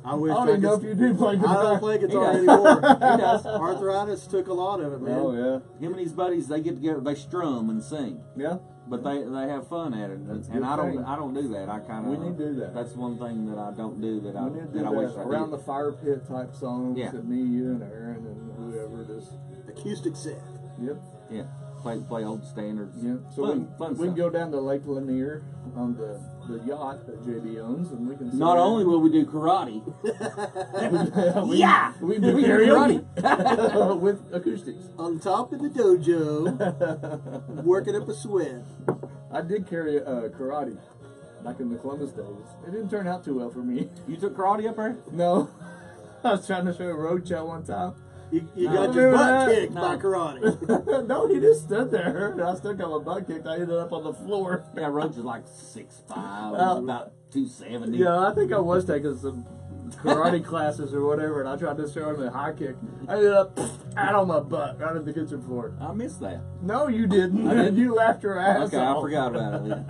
Speaker 3: I wish
Speaker 2: I don't
Speaker 3: I
Speaker 2: even know if
Speaker 3: could.
Speaker 2: you do play
Speaker 3: I
Speaker 2: guitar.
Speaker 3: don't play guitar
Speaker 1: He does.
Speaker 3: anymore.
Speaker 1: He does.
Speaker 3: Arthritis took a lot of it, man.
Speaker 2: Oh yeah.
Speaker 1: Him and his buddies, they get together, they strum and sing,
Speaker 2: Yeah.
Speaker 1: but they have fun at it.
Speaker 2: That's a
Speaker 1: And
Speaker 2: good
Speaker 1: I don't
Speaker 2: thing.
Speaker 1: do that. I kind of
Speaker 2: We need to do that.
Speaker 1: That's one thing that I don't do that
Speaker 2: We need to do
Speaker 1: I wish
Speaker 2: that
Speaker 1: I
Speaker 2: around
Speaker 1: did.
Speaker 2: the fire pit type songs
Speaker 1: Yeah.
Speaker 2: that me, you, and Aaron and whoever just.
Speaker 3: Acoustic set.
Speaker 2: Yep.
Speaker 1: Yeah, play old standards.
Speaker 2: Yep. So
Speaker 1: Fun
Speaker 2: we can
Speaker 1: stuff.
Speaker 2: go down to Lake Lanier on the yacht that JB owns, and we can. sit
Speaker 1: Not
Speaker 2: there.
Speaker 1: only will we do karate,
Speaker 2: we,
Speaker 1: Yeah!
Speaker 2: we do
Speaker 1: We do
Speaker 2: karaoke with acoustics.
Speaker 3: On top of the dojo, working up a sweat.
Speaker 2: I did carry karate back in the Columbus days. It didn't turn out too well for me.
Speaker 1: you took karate up there.
Speaker 2: No, I was trying to show a road show one time.
Speaker 3: You
Speaker 1: No.
Speaker 3: got your butt
Speaker 2: Remember that?
Speaker 3: kicked by
Speaker 1: No.
Speaker 3: karate.
Speaker 2: No, he just stood there, and I still got my butt kicked. I ended up on the floor.
Speaker 1: Yeah, Roach is like 6'5",
Speaker 2: Well,
Speaker 1: about 270.
Speaker 2: Yeah, I think I was taking some karate classes or whatever, and I tried to show him a high kick. I ended up out on my butt, right on the kitchen floor.
Speaker 1: I missed that.
Speaker 2: No, you didn't.
Speaker 1: I didn't?
Speaker 2: You laughed your ass
Speaker 1: Okay,
Speaker 2: off.
Speaker 1: I forgot about it. Then.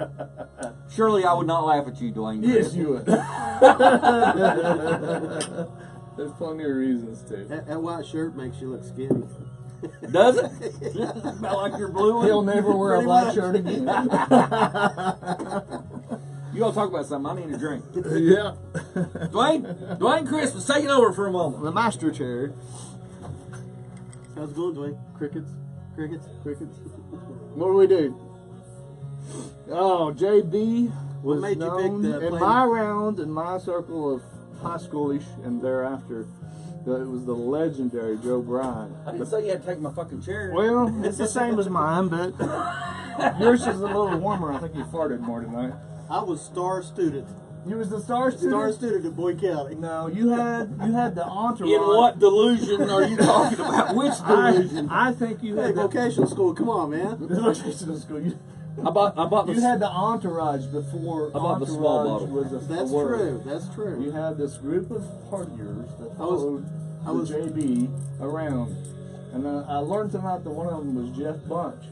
Speaker 1: Surely I would not laugh at you, Duane.
Speaker 2: Yes, you would. There's plenty of reasons to.
Speaker 3: That white shirt makes you look skinny.
Speaker 1: Does it? About like your blue one?
Speaker 2: He'll never wear a
Speaker 3: Pretty
Speaker 2: black
Speaker 3: much.
Speaker 2: shirt again.
Speaker 1: You all talk about something. I need a drink.
Speaker 2: Yeah.
Speaker 1: Dwayne Christmas, take it over for a moment.
Speaker 2: The master chair.
Speaker 3: How's it going, Dwayne? Crickets?
Speaker 2: What do we do? Oh, JB was
Speaker 3: made you
Speaker 2: known
Speaker 3: pick the
Speaker 2: in
Speaker 3: play-
Speaker 2: my round, in my circle of high schoolish and thereafter. It was the legendary Joe Bryan.
Speaker 1: I didn't say you had to take my fucking chair.
Speaker 2: Well, it's the same as mine, but yours is a little warmer. I think you farted more tonight.
Speaker 3: I was star student.
Speaker 2: You was the star student.
Speaker 3: Star student at Boyd County.
Speaker 2: No, you had the entourage.
Speaker 1: In what delusion are you talking about? Which delusion?
Speaker 2: I think you
Speaker 3: Hey,
Speaker 2: had the
Speaker 3: vocational school, come on, man.
Speaker 2: vocational school.
Speaker 1: I bought
Speaker 2: You had the entourage before.
Speaker 1: I bought the small
Speaker 2: entourage
Speaker 1: bottle.
Speaker 2: was a
Speaker 3: That's
Speaker 2: word.
Speaker 3: true. That's true.
Speaker 2: You had this group of partiers that
Speaker 3: I was-
Speaker 2: followed JB around, and I learned tonight that one of them was Jeff Bunch,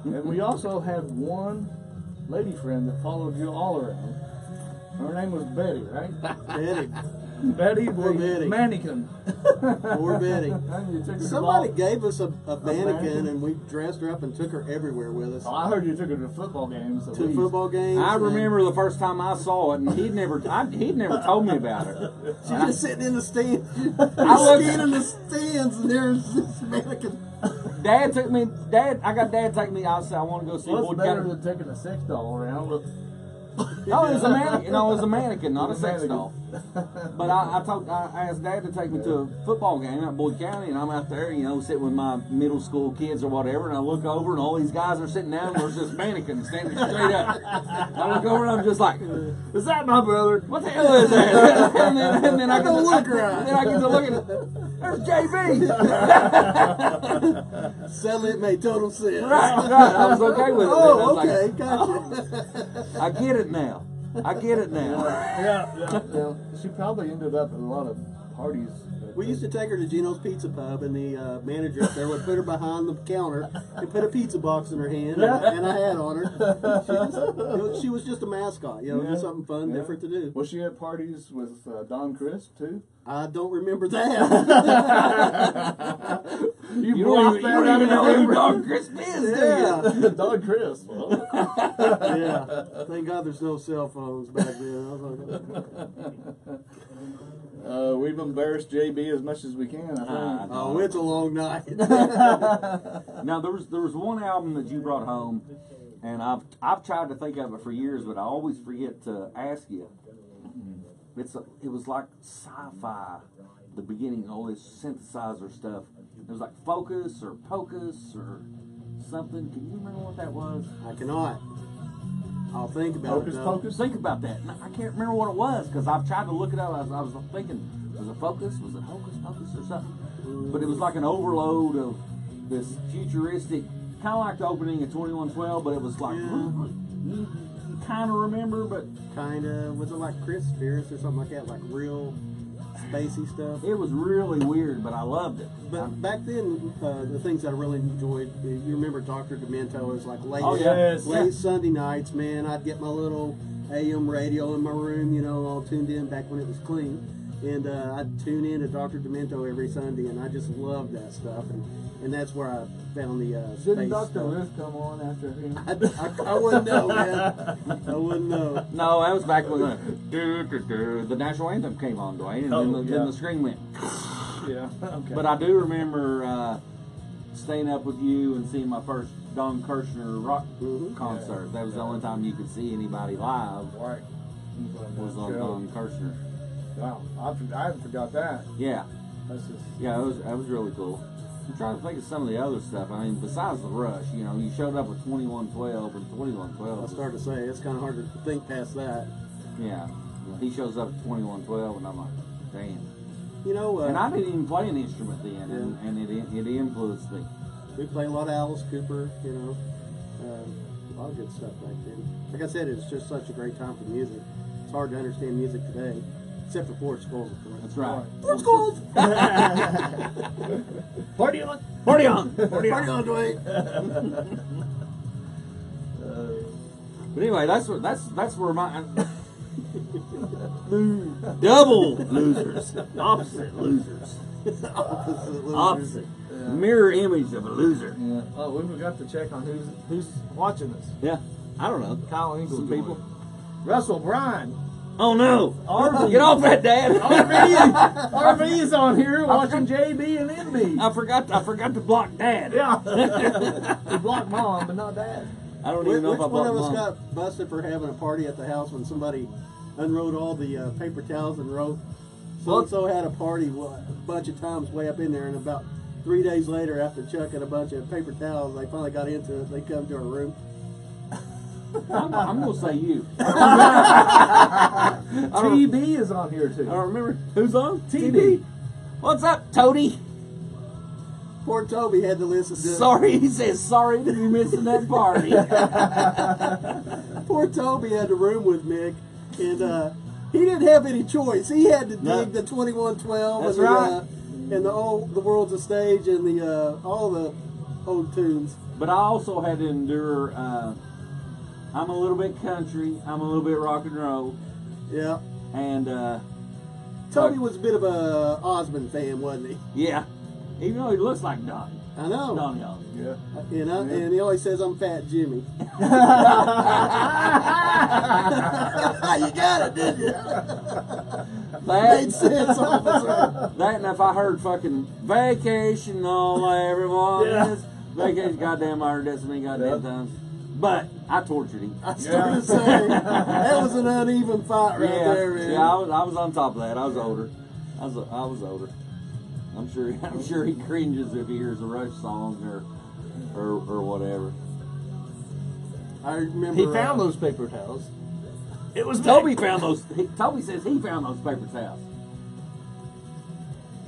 Speaker 2: and we also had one lady friend that followed you all around. Her name was Betty, right?
Speaker 3: Betty.
Speaker 2: Betty,
Speaker 3: Poor
Speaker 2: the
Speaker 3: Betty.
Speaker 2: mannequin.
Speaker 3: Poor Betty.
Speaker 2: And you took her to
Speaker 3: Somebody
Speaker 2: ball-
Speaker 3: gave us a mannequin,
Speaker 2: mannequin?
Speaker 3: and we dressed her up and took her everywhere with us.
Speaker 2: Oh, I heard you took her to football games. at
Speaker 3: To
Speaker 2: least.
Speaker 3: football games.
Speaker 1: I
Speaker 3: and
Speaker 1: remember the first time I saw it, and he'd never told me about it.
Speaker 3: She's just sitting in the stands.
Speaker 1: I looked-
Speaker 3: Skiing in the stands, and there's this mannequin.
Speaker 1: I got Dad take me outside. I want to go see
Speaker 2: Well,
Speaker 1: Boyd
Speaker 2: it's better
Speaker 1: County.
Speaker 2: than taking a sex doll around. But
Speaker 1: No, it was a mannequin. No, it was a mannequin, not a
Speaker 2: It was
Speaker 1: sex
Speaker 2: mannequin.
Speaker 1: doll. But I asked Dad to take me to a football game at Boyd County, and I'm out there, sitting with my middle school kids or whatever, and I look over, and all these guys are sitting down, and there's this mannequin standing straight up. I look over, and I'm just like,
Speaker 2: is that my brother?
Speaker 1: what the hell is that? and then I get to
Speaker 3: Look
Speaker 1: look
Speaker 3: around.
Speaker 1: Then I get to look at it. There's JB.
Speaker 3: Suddenly it made total sense.
Speaker 1: Right. I was okay with it. I was
Speaker 3: Oh,
Speaker 1: like,
Speaker 3: okay, gotcha.
Speaker 1: I get it now.
Speaker 2: Yeah. She probably ended up at a lot of parties.
Speaker 3: We used to take her to Gino's Pizza Pub, and the manager up there would put her behind the counter and put a pizza box in her hand and a hat on her. She was just a mascot, just something fun, different to do.
Speaker 2: Was she at parties with Don Crisp too?
Speaker 3: I don't remember that.
Speaker 1: You don't even know who Don Crisp is, do you?
Speaker 2: Don Crisp. Well,
Speaker 3: Yeah. Thank God there's no cell phones back then. I was like,
Speaker 2: we've embarrassed JB as much as we can. I think.
Speaker 3: oh, it's a long night.
Speaker 1: Now there was one album that you brought home, and I've tried to think of it for years, but I always forget to ask you. It was like sci-fi, the beginning, all this synthesizer stuff. It was like Focus or Pocus or something. Can you remember what that was?
Speaker 3: I cannot. I'll think about
Speaker 2: Hocus
Speaker 3: it. though.
Speaker 1: Pocus. Think about that. No, I can't remember what it was because I've tried to look it up. I was thinking, was it Focus? Was it Hocus Pocus or something? But it was like an overload of this futuristic, kind of like the opening of 2112, but it was like, you kind of remember, but
Speaker 3: Kind of. Was it like Chris Spears or something like that? Like real spacey stuff?
Speaker 1: it was really weird, but I loved it.
Speaker 3: But back then, the things I really enjoyed, you remember Dr. Demento was like late,
Speaker 1: Oh, yeah.
Speaker 2: Yes.
Speaker 3: late Sunday nights, man. I'd get my little AM radio in my room, all tuned in back when it was clean. And I'd tune in to Dr. Demento every Sunday, and I just loved that stuff. And that's where I found the space
Speaker 2: Didn't Dr.
Speaker 3: stuff.
Speaker 2: Riff come on after him?
Speaker 3: I wouldn't know, man. I wouldn't know.
Speaker 1: No, that was back when the national anthem came on, Dwayne, and then the screen went.
Speaker 2: Yeah. Okay.
Speaker 1: But I do remember staying up with you and seeing my first Don Kirshner rock concert. That was the only time you could see anybody live.
Speaker 2: Right.
Speaker 1: Was on Don Kirshner.
Speaker 2: Wow. I forgot that.
Speaker 1: Yeah,
Speaker 2: That's just.
Speaker 1: yeah, that was really cool. I'm trying to think of some of the other stuff. I mean, besides the Rush, you showed up with 2112 and 2112.
Speaker 3: I started to say, it's kind of hard to think past that.
Speaker 1: Yeah, he shows up at 2112, and I'm like, damn. And I didn't even play an instrument then, and it influenced me.
Speaker 3: we played a lot of Alice Cooper, a lot of good stuff back then. Like I said, it's just such a great time for music. It's hard to understand music today, except for Fort Skulls, of course.
Speaker 1: That's right.
Speaker 3: Fort Skulls!
Speaker 2: Party on!
Speaker 1: Party on!
Speaker 3: Party on, Dwayne!
Speaker 1: But anyway, that's where my Double losers. Opposite losers. Opposite.
Speaker 2: Yeah.
Speaker 1: Mirror image of a loser.
Speaker 2: Yeah. Oh, we forgot to check on who's watching us.
Speaker 1: Yeah. I don't know.
Speaker 2: Kyle Engel.
Speaker 1: Some people.
Speaker 2: Russell Bryan.
Speaker 1: Oh no.
Speaker 2: RV.
Speaker 1: Get off that, Dad.
Speaker 2: RV is on here watching JB and MB.
Speaker 1: I forgot to block Dad.
Speaker 2: Yeah. He blocked Mom, but not Dad.
Speaker 1: I don't even know
Speaker 3: Which
Speaker 1: if I
Speaker 3: one
Speaker 1: blocked
Speaker 3: of us
Speaker 1: Mom.
Speaker 3: got busted for having a party at the house when somebody unrolled all the paper towels and wrote so had a party a bunch of times way up in there, and about 3 days later, after chucking a bunch of paper towels, they finally got into it. They come to our room.
Speaker 1: I'm gonna say you.
Speaker 2: TB is on here too.
Speaker 1: I don't remember who's on.
Speaker 2: TB.
Speaker 1: What's up, Toady?
Speaker 3: Poor Toby had to listen to
Speaker 1: Sorry, he says sorry to be missing that party.
Speaker 3: Poor Toby had to room with Mick, and he didn't have any choice. He had to dig
Speaker 1: No.
Speaker 3: the 2112
Speaker 1: That's
Speaker 3: and
Speaker 1: right.
Speaker 3: the World's a Stage and the all the old tunes.
Speaker 1: But I also had to endure. I'm a little bit country. I'm a little bit rock and roll,
Speaker 3: Yeah,
Speaker 1: and
Speaker 3: Toby was a bit of a Osmond fan, wasn't he?
Speaker 1: yeah, even though he looks like Donnie.
Speaker 3: I know.
Speaker 1: Donnie Osmond.
Speaker 2: Yeah.
Speaker 3: And he always says I'm Fat Jimmy. You got it, didn't you? Made sense, officer.
Speaker 1: That and if I heard fucking vacation, all everyone
Speaker 2: Yeah.
Speaker 1: is vacation, goddamn, I heard that so many goddamn times. But I tortured him.
Speaker 3: I was going to say that was an uneven fight right there, man.
Speaker 1: Yeah, I was on top of that. I was older. I was older. I'm sure he cringes if he hears a Rush song or whatever.
Speaker 3: I remember
Speaker 2: He found those paper towels. It was
Speaker 1: Toby found those. Toby says he found those paper towels.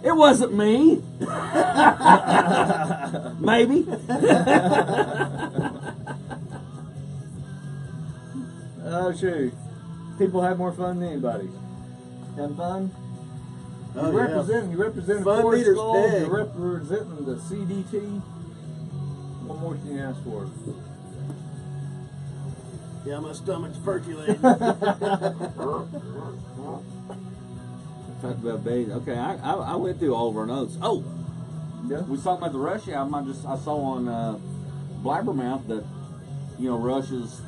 Speaker 1: It wasn't me. Maybe.
Speaker 2: Oh, shoot. People have more fun than anybody. Having fun?
Speaker 3: Oh,
Speaker 2: You
Speaker 3: yeah.
Speaker 2: represent
Speaker 3: Fun
Speaker 2: Forest
Speaker 3: meters
Speaker 2: Skull,
Speaker 3: big.
Speaker 2: you're representing the CDT. What more can you ask for?
Speaker 3: Yeah, my stomach's percolating.
Speaker 1: Talked about babies. Okay, I went through all of our notes. Oh,
Speaker 2: Yeah.
Speaker 1: we was talking about the Rush album. I saw on Blabbermouth that Rush is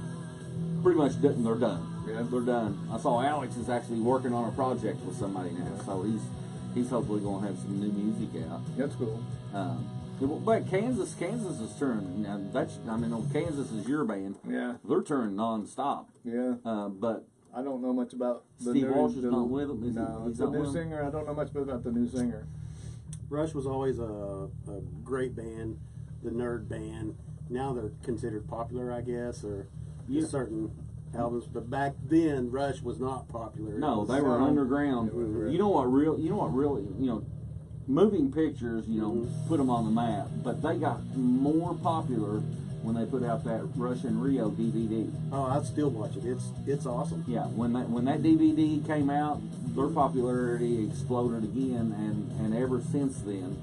Speaker 1: pretty much done. They're done.
Speaker 2: Yeah.
Speaker 1: They're done. I saw Alex is actually working on a project with somebody now, so he's hopefully going to have some new music out.
Speaker 2: That's cool.
Speaker 1: But Kansas is touring. Now Kansas is your band.
Speaker 2: Yeah.
Speaker 1: They're touring non-stop.
Speaker 2: Yeah.
Speaker 1: But
Speaker 2: I don't know much about the
Speaker 1: Steve
Speaker 2: new,
Speaker 1: Walsh is not with them.
Speaker 2: No,
Speaker 1: He's
Speaker 2: the
Speaker 1: not
Speaker 2: new
Speaker 1: with them?
Speaker 2: singer. I don't know much about the new singer.
Speaker 3: Rush was always a great band, the nerd band. Now they're considered popular, I guess, or certain albums. But back then, Rush was not popular. It
Speaker 1: No,
Speaker 3: was,
Speaker 1: they were underground.
Speaker 2: It was real.
Speaker 1: You know what really, moving pictures, put them on the map. But they got more popular when they put out that Rush in Rio DVD.
Speaker 3: Oh, I still watch it. It's awesome.
Speaker 1: Yeah, when that DVD came out, their popularity exploded again, and ever since then,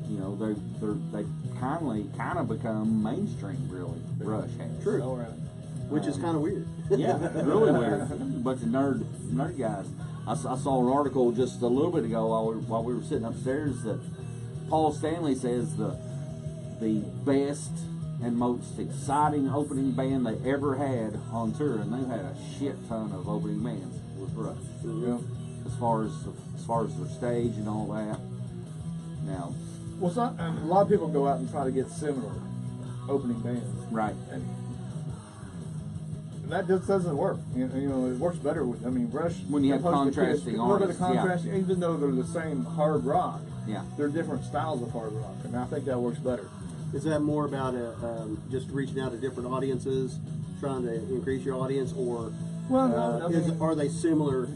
Speaker 1: they kind of become mainstream. Really, Rush has.
Speaker 3: True.
Speaker 2: All right.
Speaker 3: Which is kind of weird.
Speaker 1: Yeah, really weird. A bunch of nerd guys. I saw an article just a little bit ago while we were sitting upstairs that Paul Stanley says the best and most exciting opening band they ever had on tour, and they've had a shit ton of opening bands, was Rush.
Speaker 2: Yeah.
Speaker 1: As far as their stage and all that. Now,
Speaker 2: Well, a lot of people go out and try to get similar opening bands.
Speaker 1: right.
Speaker 2: And that just doesn't work. It works better with, Rush.
Speaker 1: When you have
Speaker 2: opposed to Kiss,
Speaker 1: contrasting
Speaker 2: a little bit of
Speaker 1: artists, yeah.
Speaker 2: contrasting, even though they're the same hard rock,
Speaker 1: Yeah.
Speaker 2: they're different styles of hard rock, and I think that works better.
Speaker 3: Is that more about just reaching out to different audiences, trying to increase your audience, or
Speaker 2: Well, no,
Speaker 3: are they similar,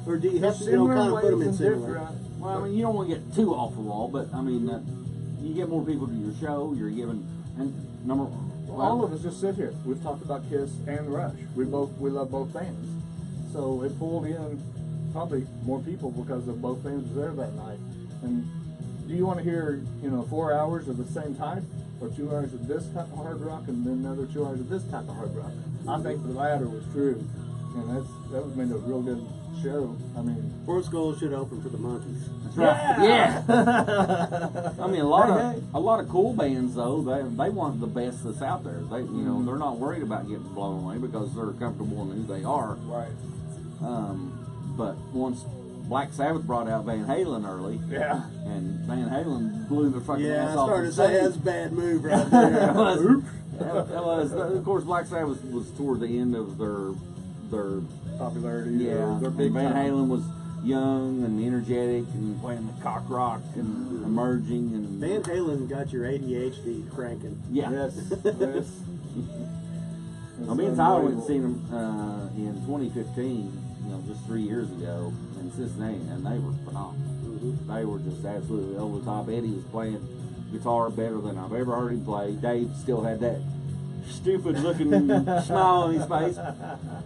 Speaker 3: or do you
Speaker 2: they're
Speaker 3: have to
Speaker 2: similar
Speaker 3: kind of put them
Speaker 2: ways
Speaker 3: in
Speaker 2: and
Speaker 3: similar?
Speaker 2: different.
Speaker 1: Well, you don't want to get too off the wall, but you get more people to your show. You're giving
Speaker 2: All of us just sit here. We've talked about Kiss and Rush. We love both bands, so it pulled in probably more people because of both bands was there that night. And do you want to hear 4 hours of the same type, or 2 hours of this type of hard rock, and then another 2 hours of this type of hard rock? I think the latter was true, and that made a real good show. I mean,
Speaker 3: Forest Gold should open for the Monkeys.
Speaker 1: That's right. Yeah. I mean, a lot
Speaker 2: Hey,
Speaker 1: of cool bands though. They want the best that's out there. They they're not worried about getting blown away because they're comfortable in who they are.
Speaker 2: right.
Speaker 1: But once Black Sabbath brought out Van Halen early,
Speaker 2: Yeah.
Speaker 1: and Van Halen blew the fucking
Speaker 3: Yeah,
Speaker 1: ass
Speaker 3: I
Speaker 1: off
Speaker 3: started
Speaker 1: the
Speaker 3: to say
Speaker 1: stage.
Speaker 3: that's a bad move right there.
Speaker 1: That was, of course, Black Sabbath was toward the end of their
Speaker 2: Popularity.
Speaker 1: yeah.
Speaker 2: They're big
Speaker 1: and Van
Speaker 2: time.
Speaker 1: Halen was young and energetic and playing the cock rock and emerging and
Speaker 3: Van Halen got your ADHD cranking.
Speaker 1: yeah.
Speaker 2: Yes. Yes.
Speaker 1: Well, me and Tyler went and seen them in 2015. Just 3 years ago in Cincinnati, and they were phenomenal. They were just absolutely over the top. Eddie was playing guitar better than I've ever heard him play. Dave still had that stupid looking smile on his face.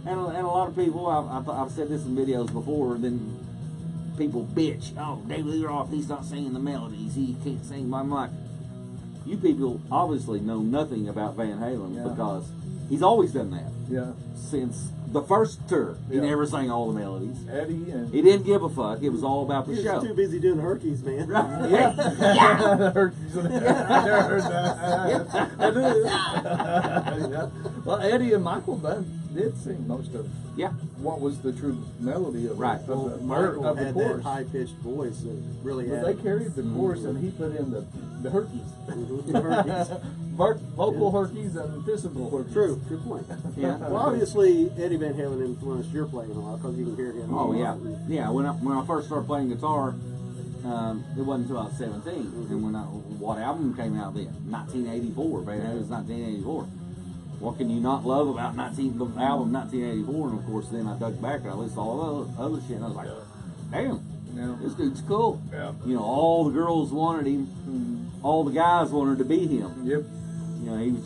Speaker 1: And a lot of people, I've said this in videos before, then people bitch, oh, Dave Lee Roth, he's not singing the melodies, he can't sing. I'm like, you people obviously know nothing about Van Halen because he's always done that.
Speaker 2: Yeah.
Speaker 1: Since the first tour, he
Speaker 2: Yeah.
Speaker 1: never sang all the melodies.
Speaker 2: Eddie and
Speaker 1: He didn't give a fuck. It was all about the
Speaker 3: He
Speaker 1: show.
Speaker 3: was too busy doing the Herkies, man.
Speaker 1: Yeah.
Speaker 2: I heard that. Yeah. Well, Eddie and Michael did sing most of
Speaker 1: Yeah.
Speaker 2: what was the true melody of,
Speaker 1: Right.
Speaker 2: of
Speaker 3: Well,
Speaker 2: the,
Speaker 3: Michael
Speaker 2: of the
Speaker 3: had that
Speaker 2: chorus.
Speaker 3: high-pitched voice that really
Speaker 2: But
Speaker 3: had
Speaker 2: they carried the chorus and he put in the herkies.
Speaker 3: the Herkies.
Speaker 2: Vocal herkies and physical herkies.
Speaker 3: True, good point.
Speaker 1: Yeah.
Speaker 3: Well, obviously, Eddie Van Halen influenced your playing a lot because you can hear him.
Speaker 1: Oh
Speaker 3: a
Speaker 1: yeah,
Speaker 3: lot.
Speaker 1: yeah. When I first started playing guitar, it wasn't until I was 17, and what album came out then? 1984. Van Halen's 1984. What can you not love about the album 1984? And of course, then I dug back and I listened to all the other shit, and I was like, damn,
Speaker 2: Yeah.
Speaker 1: this dude's cool.
Speaker 2: Yeah.
Speaker 1: All the girls wanted him, all the guys wanted to be him.
Speaker 2: Yep.
Speaker 1: He was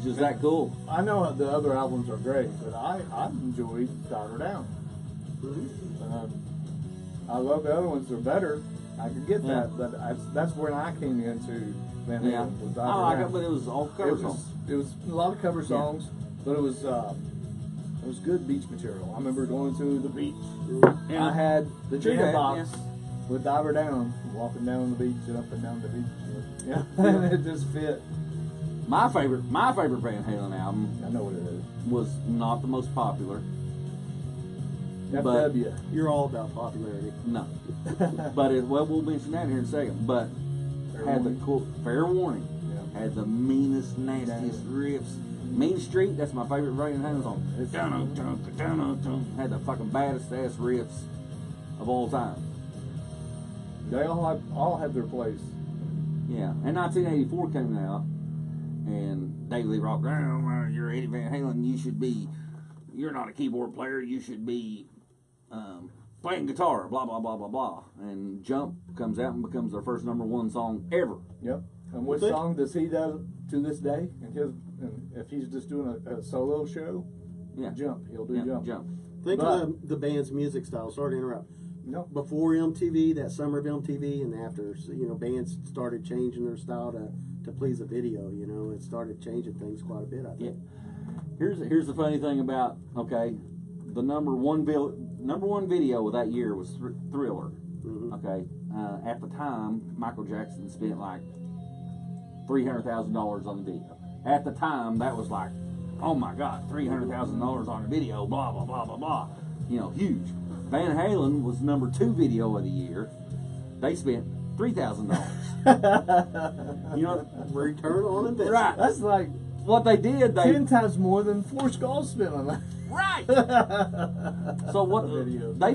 Speaker 1: just that cool.
Speaker 2: I know the other albums are great, but I enjoyed Diver Down. I love the other ones; they're better. I could get that, but that's when I came into Van Halen.
Speaker 1: Yeah,
Speaker 2: Was
Speaker 1: I
Speaker 2: Diver
Speaker 1: like
Speaker 2: Down.
Speaker 1: it, but it was all cover songs.
Speaker 2: It was a lot of cover songs, but it was good beach material. I remember going to the beach.
Speaker 1: Yeah.
Speaker 2: I had the
Speaker 1: True
Speaker 2: jam
Speaker 1: that,
Speaker 2: box with Diver Down, walking down the beach and up and down the beach. Yeah, and it just fit.
Speaker 1: My favorite Van Halen album
Speaker 2: I know what it is.
Speaker 1: was not the most popular.
Speaker 2: FW.
Speaker 3: You're all about popularity.
Speaker 1: No. But we'll mention that here in a second. But had the cool Fair Warning.
Speaker 2: Yeah.
Speaker 1: Had the meanest, nastiest riffs. Mean Street, that's my favorite Van Halen song. Had the fucking baddest ass riffs of all time.
Speaker 2: They all had their place.
Speaker 1: Yeah. And 1984 came out, and Dave Lee Roth, you're Eddie Van Halen, you're not a keyboard player, you should be playing guitar, blah, blah, blah, blah, blah. And Jump comes out and becomes their first #1 song ever.
Speaker 2: Yep. And what song does he do to this day? And if he's just doing a solo show,
Speaker 1: Yeah.
Speaker 2: Jump. He'll do
Speaker 1: Yeah,
Speaker 2: Jump.
Speaker 3: Think
Speaker 2: But-
Speaker 3: of the band's music style. Sorry to interrupt.
Speaker 2: No.
Speaker 3: Before MTV, that summer of MTV, and after, bands started changing their style to please the video. It started changing things quite a bit. I think.
Speaker 1: Yeah. Here's the funny thing about the number one video of that year was Thriller. Okay, at the time Michael Jackson spent like $300,000 on the video. At the time that was like, oh my God, $300,000 on a video, blah blah blah blah blah. Huge. Van Halen was number 2 video of the year. They spent $3,000.
Speaker 3: Return on investment.
Speaker 1: Right.
Speaker 2: That's like
Speaker 1: What they did,
Speaker 2: 10 times more than Forrest Gall spent on that.
Speaker 1: right. So what
Speaker 2: Videos.
Speaker 1: they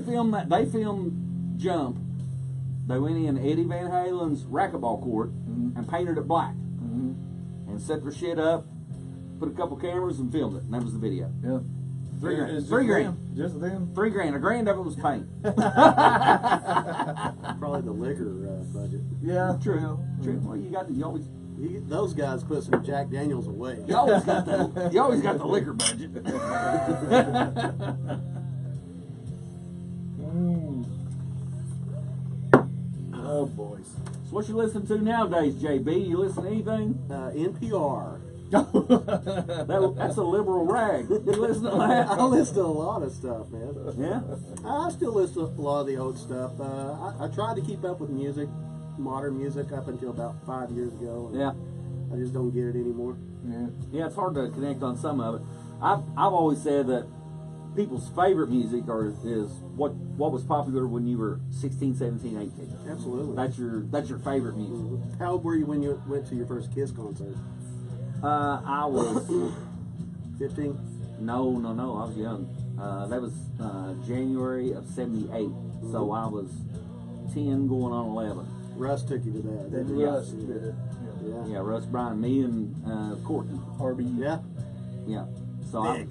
Speaker 1: filmed Jump. They went in Eddie Van Halen's racquetball court and painted it black and set their shit up, put a couple cameras and filmed it, and that was the video.
Speaker 2: Yeah.
Speaker 1: $3,000.
Speaker 2: It's
Speaker 1: $3,000.
Speaker 2: Just them.
Speaker 1: $3,000. $1,000 of it was paint.
Speaker 3: Probably the liquor budget.
Speaker 2: Yeah.
Speaker 1: True. Well, you always
Speaker 3: Those guys put some Jack Daniels away.
Speaker 1: you always got the liquor budget.
Speaker 2: Oh, boys.
Speaker 1: So what you listening to nowadays, JB? You listen to anything?
Speaker 3: NPR.
Speaker 1: That's a liberal rag. You listen to that?
Speaker 3: I listen to a lot of stuff, man.
Speaker 1: Yeah.
Speaker 3: I still listen to a lot of the old stuff. I tried to keep up with music, modern music, up until about 5 years ago. And
Speaker 1: Yeah.
Speaker 3: I just don't get it anymore.
Speaker 2: Yeah.
Speaker 1: Yeah, it's hard to connect on some of it. I've always said that people's favorite music is what was popular when you were 16, 17, 18.
Speaker 3: Absolutely.
Speaker 1: That's your favorite music.
Speaker 3: Mhm. How old were you when you went to your first Kiss concert?
Speaker 1: I was
Speaker 3: 15?
Speaker 1: no, I was young. That was January of '78, so I was 10 going on 11.
Speaker 3: Russ took you to that.
Speaker 2: That
Speaker 3: didn't he?
Speaker 2: Russ did it.
Speaker 3: Yeah.
Speaker 1: Yeah, Russ Bryan, me and Courtney.
Speaker 2: RB.
Speaker 3: Yeah.
Speaker 1: Yeah. So
Speaker 3: Big.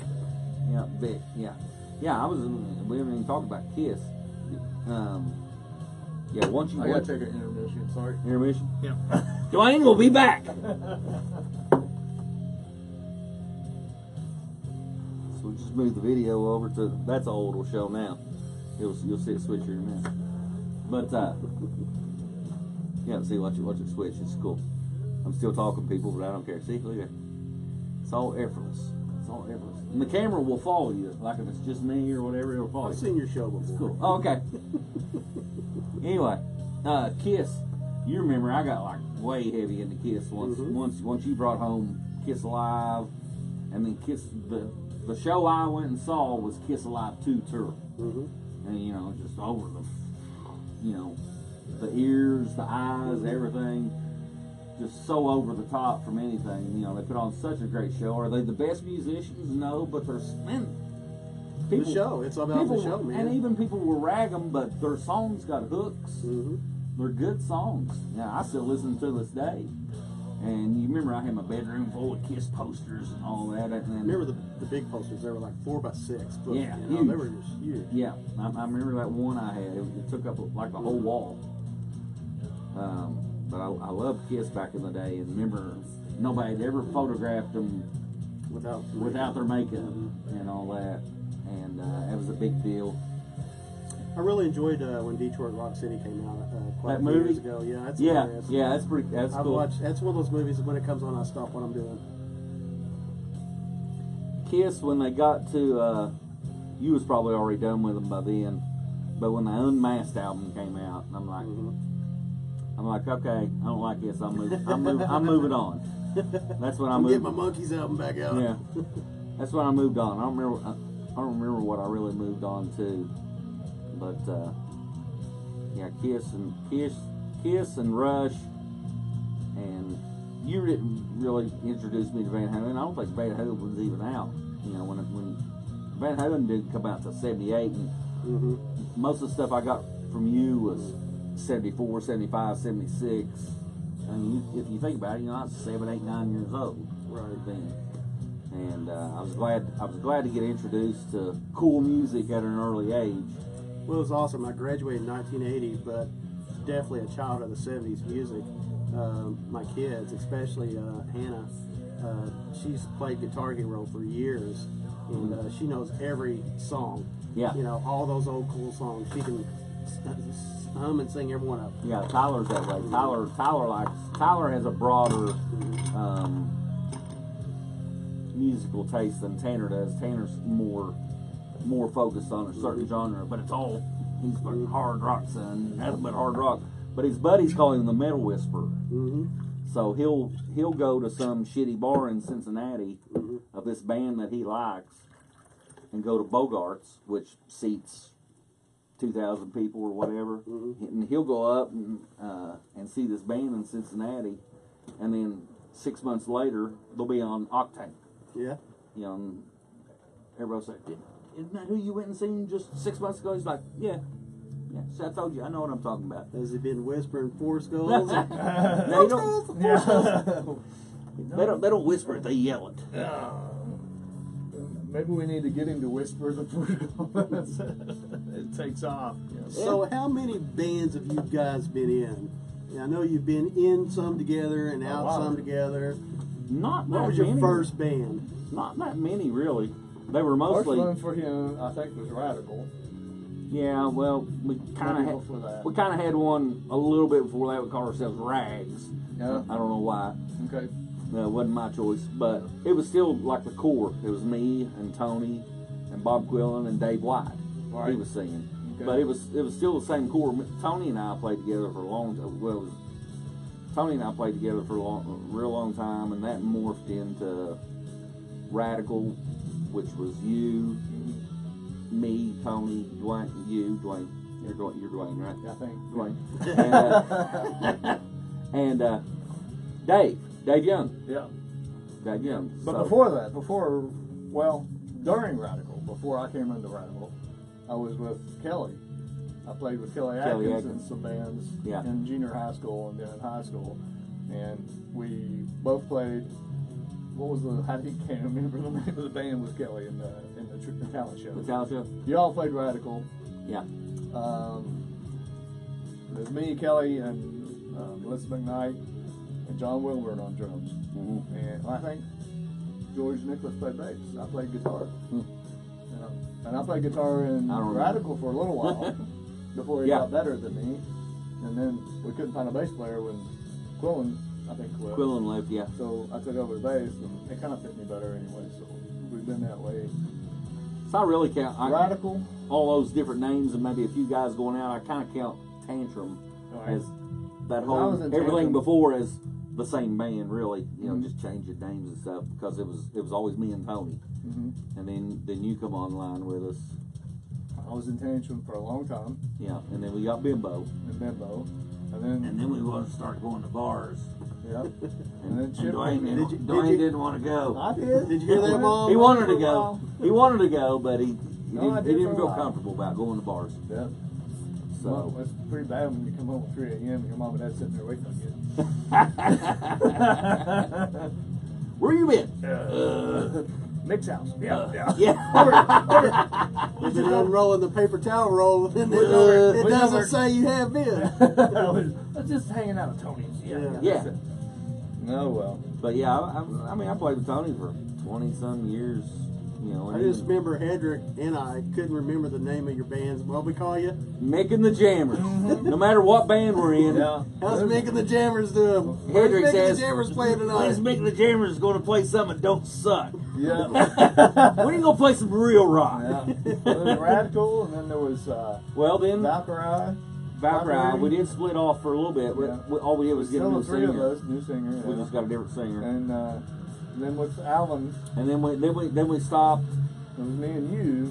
Speaker 1: Yeah, big. Yeah. Yeah, we haven't even talked about Kiss. Yeah, once you
Speaker 2: I gotta take an intermission. Sorry.
Speaker 1: intermission.
Speaker 2: Yeah.
Speaker 1: Duane will be back. So we'll just move the video over to that's an old show now. You'll see it switch here in a minute. But yeah, see watch it switch. It's cool. I'm still talking people, but I don't care. See, look at it. It's all effortless. It's all effortless. And the camera will follow you. Like if it's just me or whatever, it'll follow
Speaker 3: I've
Speaker 1: you.
Speaker 3: seen your show before.
Speaker 1: Cool. Oh, okay. Anyway, Kiss. You remember I got like way heavy into Kiss once.
Speaker 3: Mhm.
Speaker 1: Once you brought home Kiss Alive, and then Kiss. The show I went and saw was Kiss Alive 2 tour,
Speaker 3: Mm-hmm.
Speaker 1: and just over the ears, the eyes, everything. Just so over the top from anything. They put on such a great show. Are they the best musicians? No, but they're
Speaker 3: The show. It's all about the show, man.
Speaker 1: And even people will rag them, but their songs got hooks.
Speaker 3: Mm-hmm.
Speaker 1: They're good songs. Yeah, I still listen to this day. And you remember I had my bedroom full of Kiss posters and all that. And
Speaker 3: Remember the big posters? They were like 4x6. But,
Speaker 1: Yeah,
Speaker 3: they
Speaker 1: huge.
Speaker 3: were just huge.
Speaker 1: Yeah, I remember that one I had. It took up like the whole wall. But I loved Kiss back in the day, and remember nobody had ever photographed them without their makeup and all that, and that was a big deal.
Speaker 3: I really enjoyed when Detroit Rock City came out quite
Speaker 1: That
Speaker 3: a few
Speaker 1: movie?
Speaker 3: years ago. Yeah, that's
Speaker 1: Yeah,
Speaker 3: hilarious.
Speaker 1: yeah, that's
Speaker 3: I've
Speaker 1: cool.
Speaker 3: watched. That's one of those movies that when it comes on, I stop what I'm doing.
Speaker 1: Kiss, when they got to, you was probably already done with them by then, but when the Unmasked album came out, I'm like, okay, I don't like this. I'm moving on. That's when
Speaker 3: I'm getting my Monkeys album back out.
Speaker 1: Yeah, that's when I moved on. I don't remember what I really moved on to, but yeah, Kiss and Rush, and you didn't really introduce me to Van Halen. I don't think Van Halen was even out. When Van Halen didn't come out until '78, and most of the stuff I got from you was 74, 75, 76. I mean, if you think about it, I was 7, 8, 9 years old then, and I was glad to get introduced to cool music at an early age.
Speaker 3: Well, it was awesome. I graduated in 1980, but definitely a child of the 70s music. My kids, especially Hannah, she's played Guitar Hero for years, and she knows every song.
Speaker 1: Yeah.
Speaker 3: All those old cool songs. She can hum and sing every one of them.
Speaker 1: Yeah, Tyler's that way. Tyler has a broader musical taste than Tanner does. Tanner's more focused on a certain genre, but he's like hard rock, son. Nothing but hard rock. But his buddies call him the Metal Whisperer. So he'll go to some shitty bar in Cincinnati of this band that he likes, and go to Bogart's, which seats 2,000 people or whatever, and he'll go up and see this band in Cincinnati, and then 6 months later they'll be on Octane.
Speaker 3: Yeah.
Speaker 1: And everybody's like, "Isn't that who you went and seen just 6 months ago?" He's like, "Yeah. So I told you, I know what I'm talking about."
Speaker 3: Has he been whispering Four Skulls?
Speaker 1: They don't whisper it; they yell it.
Speaker 2: Maybe we need to get him to whisper the it takes off.
Speaker 3: So how many bands have you guys been in? I know you've been in some together and out some together.
Speaker 1: Not
Speaker 3: What
Speaker 1: that
Speaker 3: was your
Speaker 1: many.
Speaker 3: first band?
Speaker 1: Not that many, really. They were
Speaker 2: First
Speaker 1: mostly.
Speaker 2: one for him, I think, was Radical.
Speaker 1: Yeah, well, we kind
Speaker 2: Maybe
Speaker 1: of
Speaker 2: before that.
Speaker 1: we kind of had one a little bit before that. We called ourselves Rags.
Speaker 2: Yeah.
Speaker 1: I don't know why.
Speaker 2: Okay.
Speaker 1: No, it wasn't my choice, but it was still like the core. It was me and Tony and Bob Quillen and Dave White.
Speaker 2: Right.
Speaker 1: He was singing,
Speaker 2: Okay.
Speaker 1: but it was still the same core. Tony and I played together for a long time. Well, Tony and I played together for a real long time, and that morphed into Radical, which was you, me, Tony, Duane, Duane. You're Duane, right?
Speaker 2: I think.
Speaker 1: Duane. And Dave Young.
Speaker 2: Yeah.
Speaker 1: Dave Young.
Speaker 2: But
Speaker 1: So-
Speaker 2: before that, during Radical, before I came into Radical, I was with Kelly. I played with Kelly Atkins in some bands in junior high school and then in high school. And we both played, I can't remember the name of the band was Kelly in the talent show.
Speaker 1: The talent show?
Speaker 2: You all played Radical.
Speaker 1: Yeah.
Speaker 2: It was me, Kelly, and Melissa McKnight, and John Wilbert on drums.
Speaker 1: Mm-hmm.
Speaker 2: And I think George Nicholas played bass. I played guitar. And I played guitar in Radical for a little while before he got better than me. And then we couldn't find a bass player when Quillen, I think, quit.
Speaker 1: Quillen left, yeah.
Speaker 2: So I took over the bass, and it kind of fit me better anyway. So we've been that way.
Speaker 1: So I really count
Speaker 2: Radical.
Speaker 1: All those different names and maybe a few guys going out. I kind of count Tantrum as that whole everything before as the same band, really. You know, just changing names and stuff because it was always me and Tony.
Speaker 2: Mm-hmm.
Speaker 1: And then you come online with us.
Speaker 2: I was in Tantrum for a long time.
Speaker 1: Yeah, and then we got Bimbo.
Speaker 2: And then
Speaker 1: we wanted to start going to bars.
Speaker 2: Yeah.
Speaker 1: And
Speaker 2: then Chip
Speaker 1: Duane didn't want to go.
Speaker 2: I did.
Speaker 3: Did you hear that, Mom?
Speaker 1: He wanted to go. He wanted to go, but he didn't
Speaker 2: for a
Speaker 1: feel
Speaker 2: while.
Speaker 1: comfortable about going to bars.
Speaker 2: Yeah.
Speaker 1: So
Speaker 2: Well, it's pretty bad when you come home at 3 a.m. and your mom and dad sitting there waiting on you.
Speaker 1: where you been?
Speaker 2: Mick's house. Yeah.
Speaker 3: We've been unrolling the paper towel roll, and it doesn't say you have been.
Speaker 2: Let's just hanging out at Tony's.
Speaker 1: Yeah.
Speaker 2: No, well.
Speaker 1: But yeah, I mean, I played with Tony for 20-some years. You know,
Speaker 3: I just remember Hedrick and I couldn't remember the name of your bands. What we call you?
Speaker 1: Mick and the Jammers. No matter what band we're in.
Speaker 2: Yeah.
Speaker 3: How's Mick and the Jammers doing?
Speaker 1: Hedrick
Speaker 3: Mick
Speaker 1: says,
Speaker 3: and the Jammers playing tonight?
Speaker 1: when's Mick and the Jammers going to play something that don't suck?
Speaker 2: Yeah.
Speaker 1: When are you going to play some real rock?
Speaker 2: Yeah. There was Radical, and then there was
Speaker 1: Well, then,
Speaker 2: Valkyrie.
Speaker 1: we did split off for a little bit.
Speaker 2: Yeah.
Speaker 1: All we did was get a
Speaker 2: Still
Speaker 1: new
Speaker 2: the three of
Speaker 1: singer.
Speaker 2: us, new singer.
Speaker 1: We just got a different singer.
Speaker 2: And then with Alvin,
Speaker 1: And then we stopped.
Speaker 2: it was me and you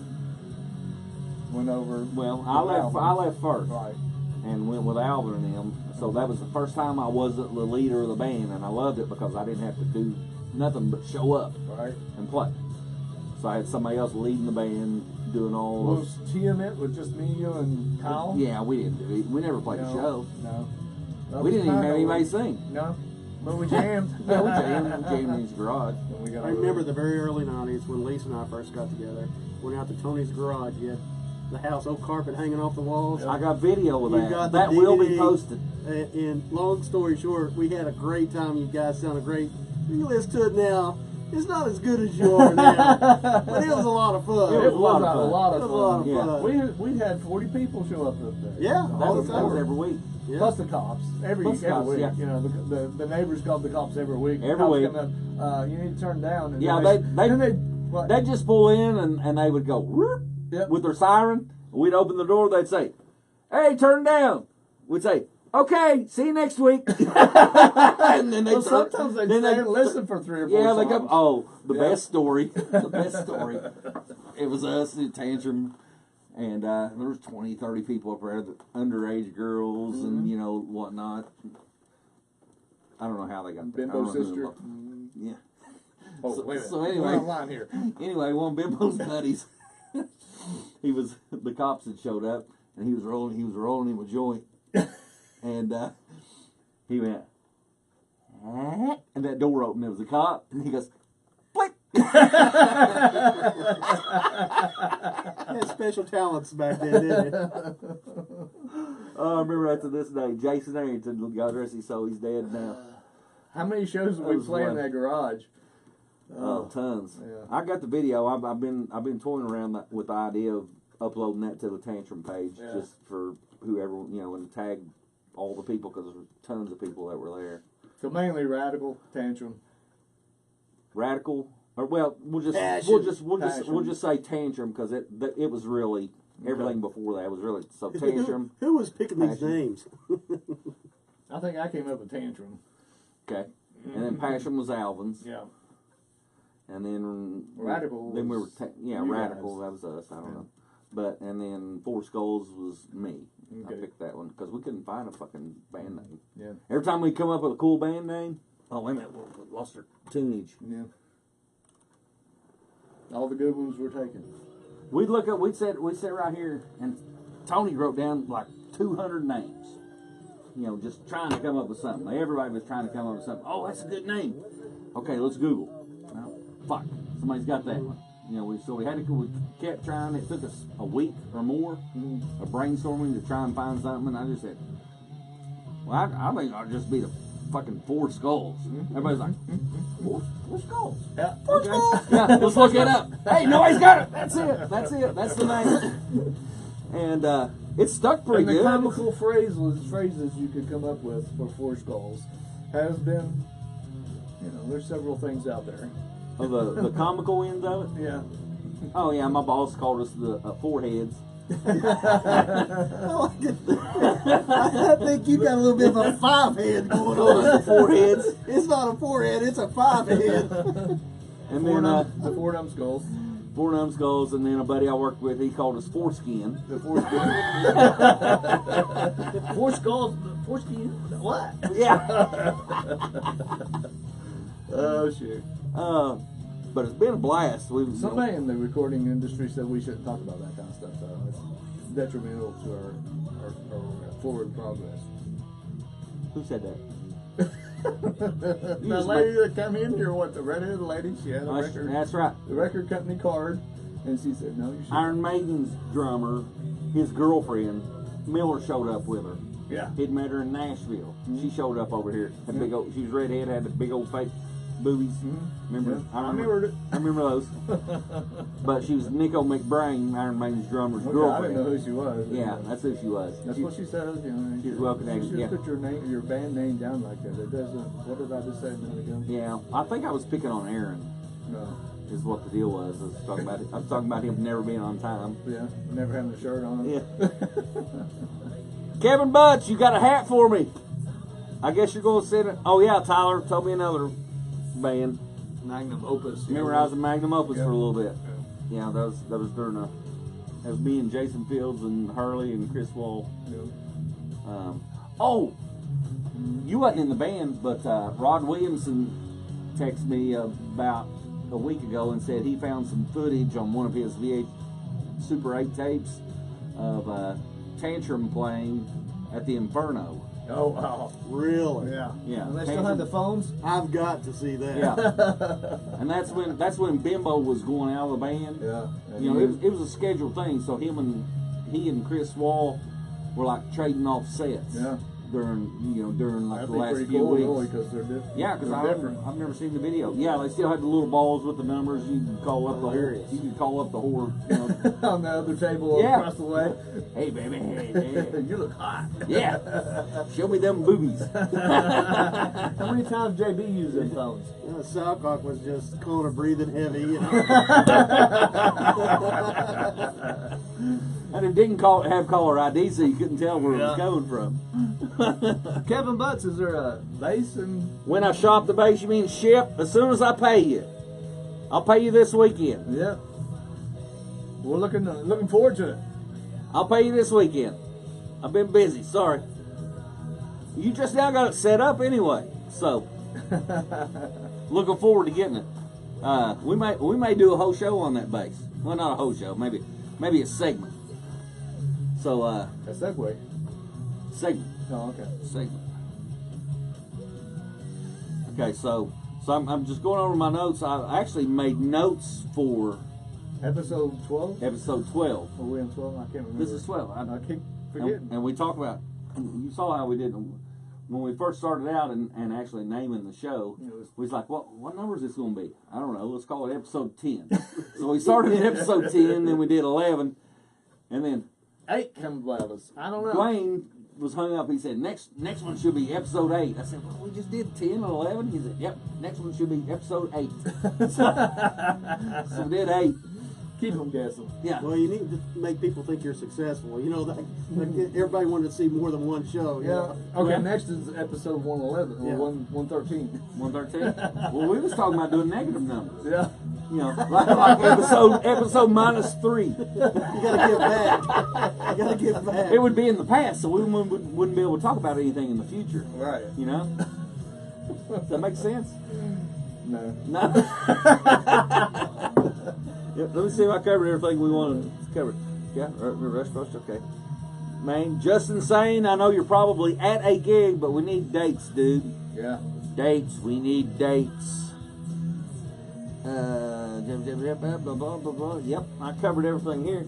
Speaker 2: went over.
Speaker 1: Well,
Speaker 2: with
Speaker 1: I
Speaker 2: Alvin.
Speaker 1: left first.
Speaker 2: Right.
Speaker 1: And went with Alvin and him. So that was the first time I wasn't the leader of the band, and I loved it because I didn't have to do nothing but show up
Speaker 2: Right.
Speaker 1: and play. So I had somebody else leading the band, doing all
Speaker 2: Was TMIT with just me, you, and Kyle?
Speaker 1: Yeah, we didn't do it. We never played a show.
Speaker 2: No. That
Speaker 1: We
Speaker 2: was
Speaker 1: didn't even have
Speaker 2: Kyle.
Speaker 1: anybody sing.
Speaker 2: No. But we jammed.
Speaker 1: Yeah, we jammed in his garage.
Speaker 2: And we got
Speaker 3: I remember the very early 90s when Lisa and I first got together. Went out to Tony's garage. You had the house, old carpet hanging off the walls.
Speaker 1: I got video of
Speaker 3: You
Speaker 1: that.
Speaker 3: got the
Speaker 1: That will be
Speaker 3: DVD.
Speaker 1: posted.
Speaker 3: And long story short, we had a great time. You guys sounded great. You listen to it now. It's not as good as you are now, but it was a lot of fun.
Speaker 1: It was a lot of fun.
Speaker 3: It was a lot of
Speaker 1: Yeah.
Speaker 3: fun.
Speaker 2: We had 40 people show up there.
Speaker 3: Yeah, all the
Speaker 1: That was
Speaker 3: time.
Speaker 1: every week.
Speaker 3: Yeah.
Speaker 2: Plus the cops every
Speaker 1: Plus the cops,
Speaker 2: week.
Speaker 1: yeah.
Speaker 2: You know, the neighbors called the cops every week.
Speaker 1: Every
Speaker 2: Cops
Speaker 1: week.
Speaker 2: come up, you need to turn down. And
Speaker 1: Yeah,
Speaker 2: then
Speaker 1: they'd just pull in and they would go whoop,
Speaker 2: Yep.
Speaker 1: with their siren. We'd open the door. They'd say, "Hey, turn down." We'd say, "Okay, see you next week." And then they
Speaker 2: sometimes they'd stay and listen for 3 or 4
Speaker 1: Yeah, they
Speaker 2: songs.
Speaker 1: go. Oh, the best story. The best story. It was us at Tantrum, and there was 20, 30 people up there, the underage girls and whatnot. I don't know how they got there. I
Speaker 2: Bimbo
Speaker 1: don't know who
Speaker 2: sister.
Speaker 1: it was. Yeah.
Speaker 2: Oh,
Speaker 1: So-
Speaker 2: wait a minute.
Speaker 1: so anyway-
Speaker 2: We're online here.
Speaker 1: Anyway, one of Bimbo's buddies, the cops had showed up, and he was rolling him a joint, and he went, and that door opened. There was a cop, and he goes, "Blink."
Speaker 3: Had special talents back then, didn't it?
Speaker 1: Oh, I remember that to this day. Jason Arrington, God rest his soul, he's dead now.
Speaker 2: How many shows did we
Speaker 1: was
Speaker 2: play in
Speaker 1: fun.
Speaker 2: that garage?
Speaker 1: Oh, tons.
Speaker 2: Yeah.
Speaker 1: I got the video. I've been toying around with the idea of uploading that to the Tantrum page, just for whoever and tag all the people because there were tons of people that were there.
Speaker 2: So mainly Radical, Tantrum,
Speaker 1: Radical, or well, we'll just say Tantrum because it was really everything before that was really so Tantrum.
Speaker 3: Who was picking these
Speaker 1: Passion.
Speaker 3: names?
Speaker 2: I think I came up with Tantrum.
Speaker 1: Okay, and then Passion was Alvin's.
Speaker 2: Yeah.
Speaker 1: And then
Speaker 2: Radical.
Speaker 1: Then we were Radical.
Speaker 2: guys.
Speaker 1: That was us. I don't know. But and then Four Skulls was me.
Speaker 2: Okay.
Speaker 1: I picked that one because we couldn't find a fucking band name.
Speaker 2: Yeah.
Speaker 1: Every time we come up with a cool band name, oh wait a minute, we lost our tunage.
Speaker 2: Yeah. All the good ones were taken.
Speaker 1: We'd sit right here, and Tony wrote down like 200 names. You know, just trying to come up with something. Everybody was trying to come up with something. Oh, that's a good name. Okay, let's Google. Well, fuck, somebody's got that one. You know, we kept trying. It took us a week or more of brainstorming to try and find something. And I just said, well, I think I'll just be the fucking Four Skulls. Everybody's like, Four Skulls?
Speaker 2: Yeah.
Speaker 1: Four Skulls? Yeah, let's look it up. Hey, nobody's got it. That's it. That's the name. And it stuck pretty
Speaker 2: and the
Speaker 1: good.
Speaker 2: comical phrases you could come up with for Four Skulls has been, there's several things out there.
Speaker 1: Oh, the comical end of it?
Speaker 2: Yeah.
Speaker 1: Oh, yeah, my boss called us the Foreheads.
Speaker 3: I think you got a little bit of a 5-head going on.
Speaker 1: Foreheads.
Speaker 3: It's not a 4-head, it's a 5-head.
Speaker 1: And then
Speaker 2: the Four Numbskulls.
Speaker 1: Four Numbskulls, and then a buddy I worked with, he called us Foreskin.
Speaker 2: The Foreskin. Four Skulls. Foreskin. What?
Speaker 1: Yeah.
Speaker 2: Oh shit.
Speaker 1: But it's been a blast.
Speaker 2: Somebody in the recording industry said we shouldn't talk about that kind of stuff, though. It's detrimental to our forward progress.
Speaker 1: Who said that?
Speaker 2: The lady that come in here, the redheaded lady, she had a record.
Speaker 1: That's right.
Speaker 2: The record company card, and she said, "No, you should."
Speaker 1: Iron Maiden's drummer, his girlfriend, Miller, showed up with her.
Speaker 2: Yeah.
Speaker 1: He'd met her in Nashville. She showed up over here. Had big old. She was redhead, had the big old fake boobies. Remember?
Speaker 2: Yeah.
Speaker 1: I remember those. But she was Nico McBrain, Iron Maiden's drummer's girlfriend.
Speaker 2: I didn't know who she was.
Speaker 1: Yeah, that's who she was.
Speaker 2: That's what she said.
Speaker 1: She's well connected.
Speaker 2: You should put your band name down like that. It doesn't. What did I just say a minute ago?
Speaker 1: Yeah, I think I was picking on Aaron.
Speaker 2: No.
Speaker 1: Is what the deal was. I was talking about him never being on time.
Speaker 2: Yeah, never having a shirt on.
Speaker 1: Yeah. Kevin Butch, you got a hat for me. I guess you're going to send it. Oh yeah, Tyler told me another band.
Speaker 2: Magnum Opus.
Speaker 1: Remember, I was in Magnum Opus for a little bit. Yeah, that was during that was me and Jason Fields and Hurley and Chris Wall.
Speaker 2: Yeah.
Speaker 1: You wasn't in the band, but Rod Williamson texted me about a week ago and said he found some footage on one of his VH Super 8 tapes of Tantrum playing at the Inferno.
Speaker 2: Oh wow!
Speaker 3: Really?
Speaker 2: Yeah.
Speaker 1: Yeah.
Speaker 2: And they still had the phones.
Speaker 3: I've got to see that.
Speaker 1: Yeah. And that's when Bimbo was going out of the band.
Speaker 2: Yeah.
Speaker 1: You know, it was a scheduled thing. So he and Chris Wall were like trading off sets.
Speaker 2: Yeah.
Speaker 1: During like
Speaker 2: That'd
Speaker 1: the
Speaker 2: be
Speaker 1: last
Speaker 2: pretty
Speaker 1: few
Speaker 2: cool,
Speaker 1: weeks.
Speaker 2: really, because they're different.
Speaker 1: Yeah, because
Speaker 2: different.
Speaker 1: I've never seen the video. Yeah, they still had the little balls with the numbers. You could call up the
Speaker 3: Hilarious.
Speaker 1: You could call up the whore.
Speaker 2: On the other table across the way.
Speaker 1: Hey baby, hey.
Speaker 2: You look hot.
Speaker 1: Yeah. Show me them boobies.
Speaker 2: How many times JB used them phones?
Speaker 3: Salcock was just kind of breathing heavy.
Speaker 1: And it didn't have caller ID, so you couldn't tell where it was coming from.
Speaker 2: Kevin Butts, is there a bass and?
Speaker 1: When I shop the bass, you mean ship? As soon as I pay you. I'll pay you this weekend.
Speaker 2: Yeah. We're looking forward to it.
Speaker 1: I'll pay you this weekend. I've been busy, sorry. You just now got it set up anyway, so looking forward to getting it. We may do a whole show on that bass. Well, not a whole show, maybe a segment. So
Speaker 2: A segue.
Speaker 1: segment.
Speaker 2: Oh, okay.
Speaker 1: Segment. Okay, so I'm just going over my notes. I actually made notes for
Speaker 2: Episode 12?
Speaker 1: episode 12.
Speaker 2: Are we on 12? I can't remember.
Speaker 1: This is 12.
Speaker 2: I keep forgetting.
Speaker 1: And we talk about, you saw how we did when we first started out and actually naming the show. We was like, what number is this going to be? I don't know. Let's call it episode 10. So we started at episode 10, then we did 11, and then
Speaker 2: 8 comes out of us. I don't know.
Speaker 1: Duane was hung up. He said, next one should be episode 8. I said, well, we just did 10 and 11. He said, yep, next one should be episode 8. So we did 8.
Speaker 2: Keep them guessing.
Speaker 1: Yeah.
Speaker 3: Well, you need to make people think you're successful. You know, like everybody wanted to see more than one show. you
Speaker 2: Yeah.
Speaker 3: know?
Speaker 2: Okay,
Speaker 1: Well-
Speaker 2: next is episode 111 or
Speaker 3: Yeah.
Speaker 2: 113.
Speaker 1: 113. Well, we was talking about doing negative numbers.
Speaker 2: Yeah.
Speaker 1: You know, like episode -3.
Speaker 3: You gotta give back. You gotta give back.
Speaker 1: It would be in the past, so we wouldn't be able to talk about anything in the future.
Speaker 2: Right.
Speaker 1: You know? Does that make sense?
Speaker 2: No.
Speaker 1: No. Yep, let me see if I covered everything we wanted to cover. Yeah, rest first, okay. Man, Justin saying, I know you're probably at a gig, but we need dates, dude.
Speaker 2: Yeah.
Speaker 1: Dates, we need dates. Blah, blah, blah, blah. Yep, I covered everything here.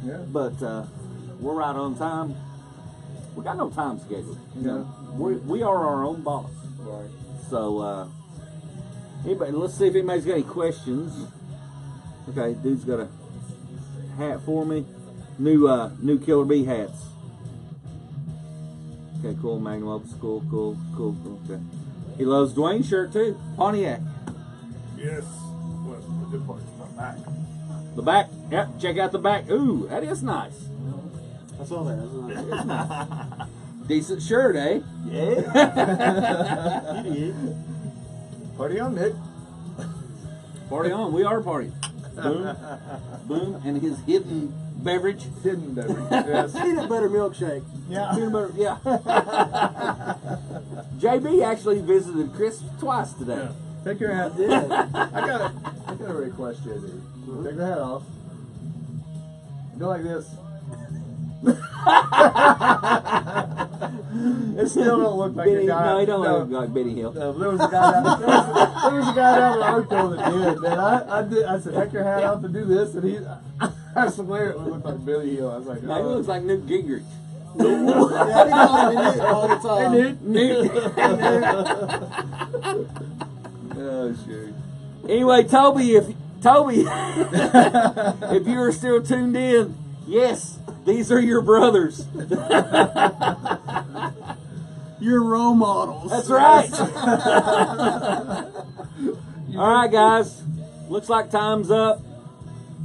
Speaker 2: Yeah.
Speaker 1: But we're right on time. We got no time schedule. You know? We are our own boss.
Speaker 2: Right.
Speaker 1: So, anybody, let's see if anybody's got any questions. Okay, dude's got a hat for me. New Killer Bee hats. Okay, cool. Magnum Opus, cool. Okay. He loves Duane's shirt too. Pontiac.
Speaker 2: Yes. Well, the good part is my back.
Speaker 1: The back. Yep, check out the back. Ooh, that is nice.
Speaker 3: I saw that. That's nice.
Speaker 1: Decent shirt, eh?
Speaker 2: Yeah. Party on, Nick.
Speaker 1: Party on. We are partying. Boom. Boom. And his hidden beverage.
Speaker 2: Hidden beverage. Yes.
Speaker 3: Peanut butter milkshake.
Speaker 2: Yeah.
Speaker 1: Peanut butter, yeah. JB actually visited Chris twice today.
Speaker 2: Yeah. Take your hat.
Speaker 3: Yeah.
Speaker 2: I got a request, JD. Take the hat off. Go like this. It still don't look like
Speaker 1: Benny,
Speaker 2: a guy.
Speaker 1: no, he don't look like Benny Hill.
Speaker 2: There was a guy down, there was a guy down the road though that did. Man, I said, take your hat off and do this, and he, I swear it would look like Billy Hill. I was like,
Speaker 1: No, he looks like Newt Gingrich.
Speaker 3: Yeah, they call me Nick all the time.
Speaker 2: Oh shoot.
Speaker 1: Anyway, Toby, if you are still tuned in, yes, these are your brothers.
Speaker 3: Your role models.
Speaker 1: That's right. All right, guys. Looks like time's up.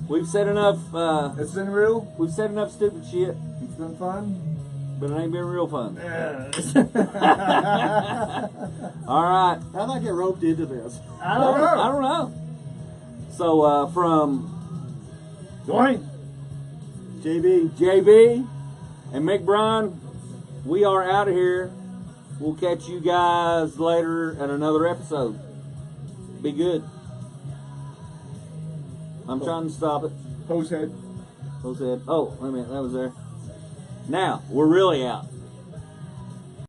Speaker 1: We've said enough.
Speaker 2: It's been real.
Speaker 1: We've said enough stupid shit,
Speaker 2: It's been fun.
Speaker 1: but it ain't been real fun.
Speaker 2: Yeah.
Speaker 1: All right.
Speaker 3: How'd I get roped into this?
Speaker 2: I don't know.
Speaker 1: I don't know. So from
Speaker 2: Duane.
Speaker 3: JB.
Speaker 1: JB and Mick Bryan, we are out of here. We'll catch you guys later at another episode. Be good. I'm trying to stop it.
Speaker 2: Hose head.
Speaker 1: Oh, wait a minute. That was there. Now, we're really out.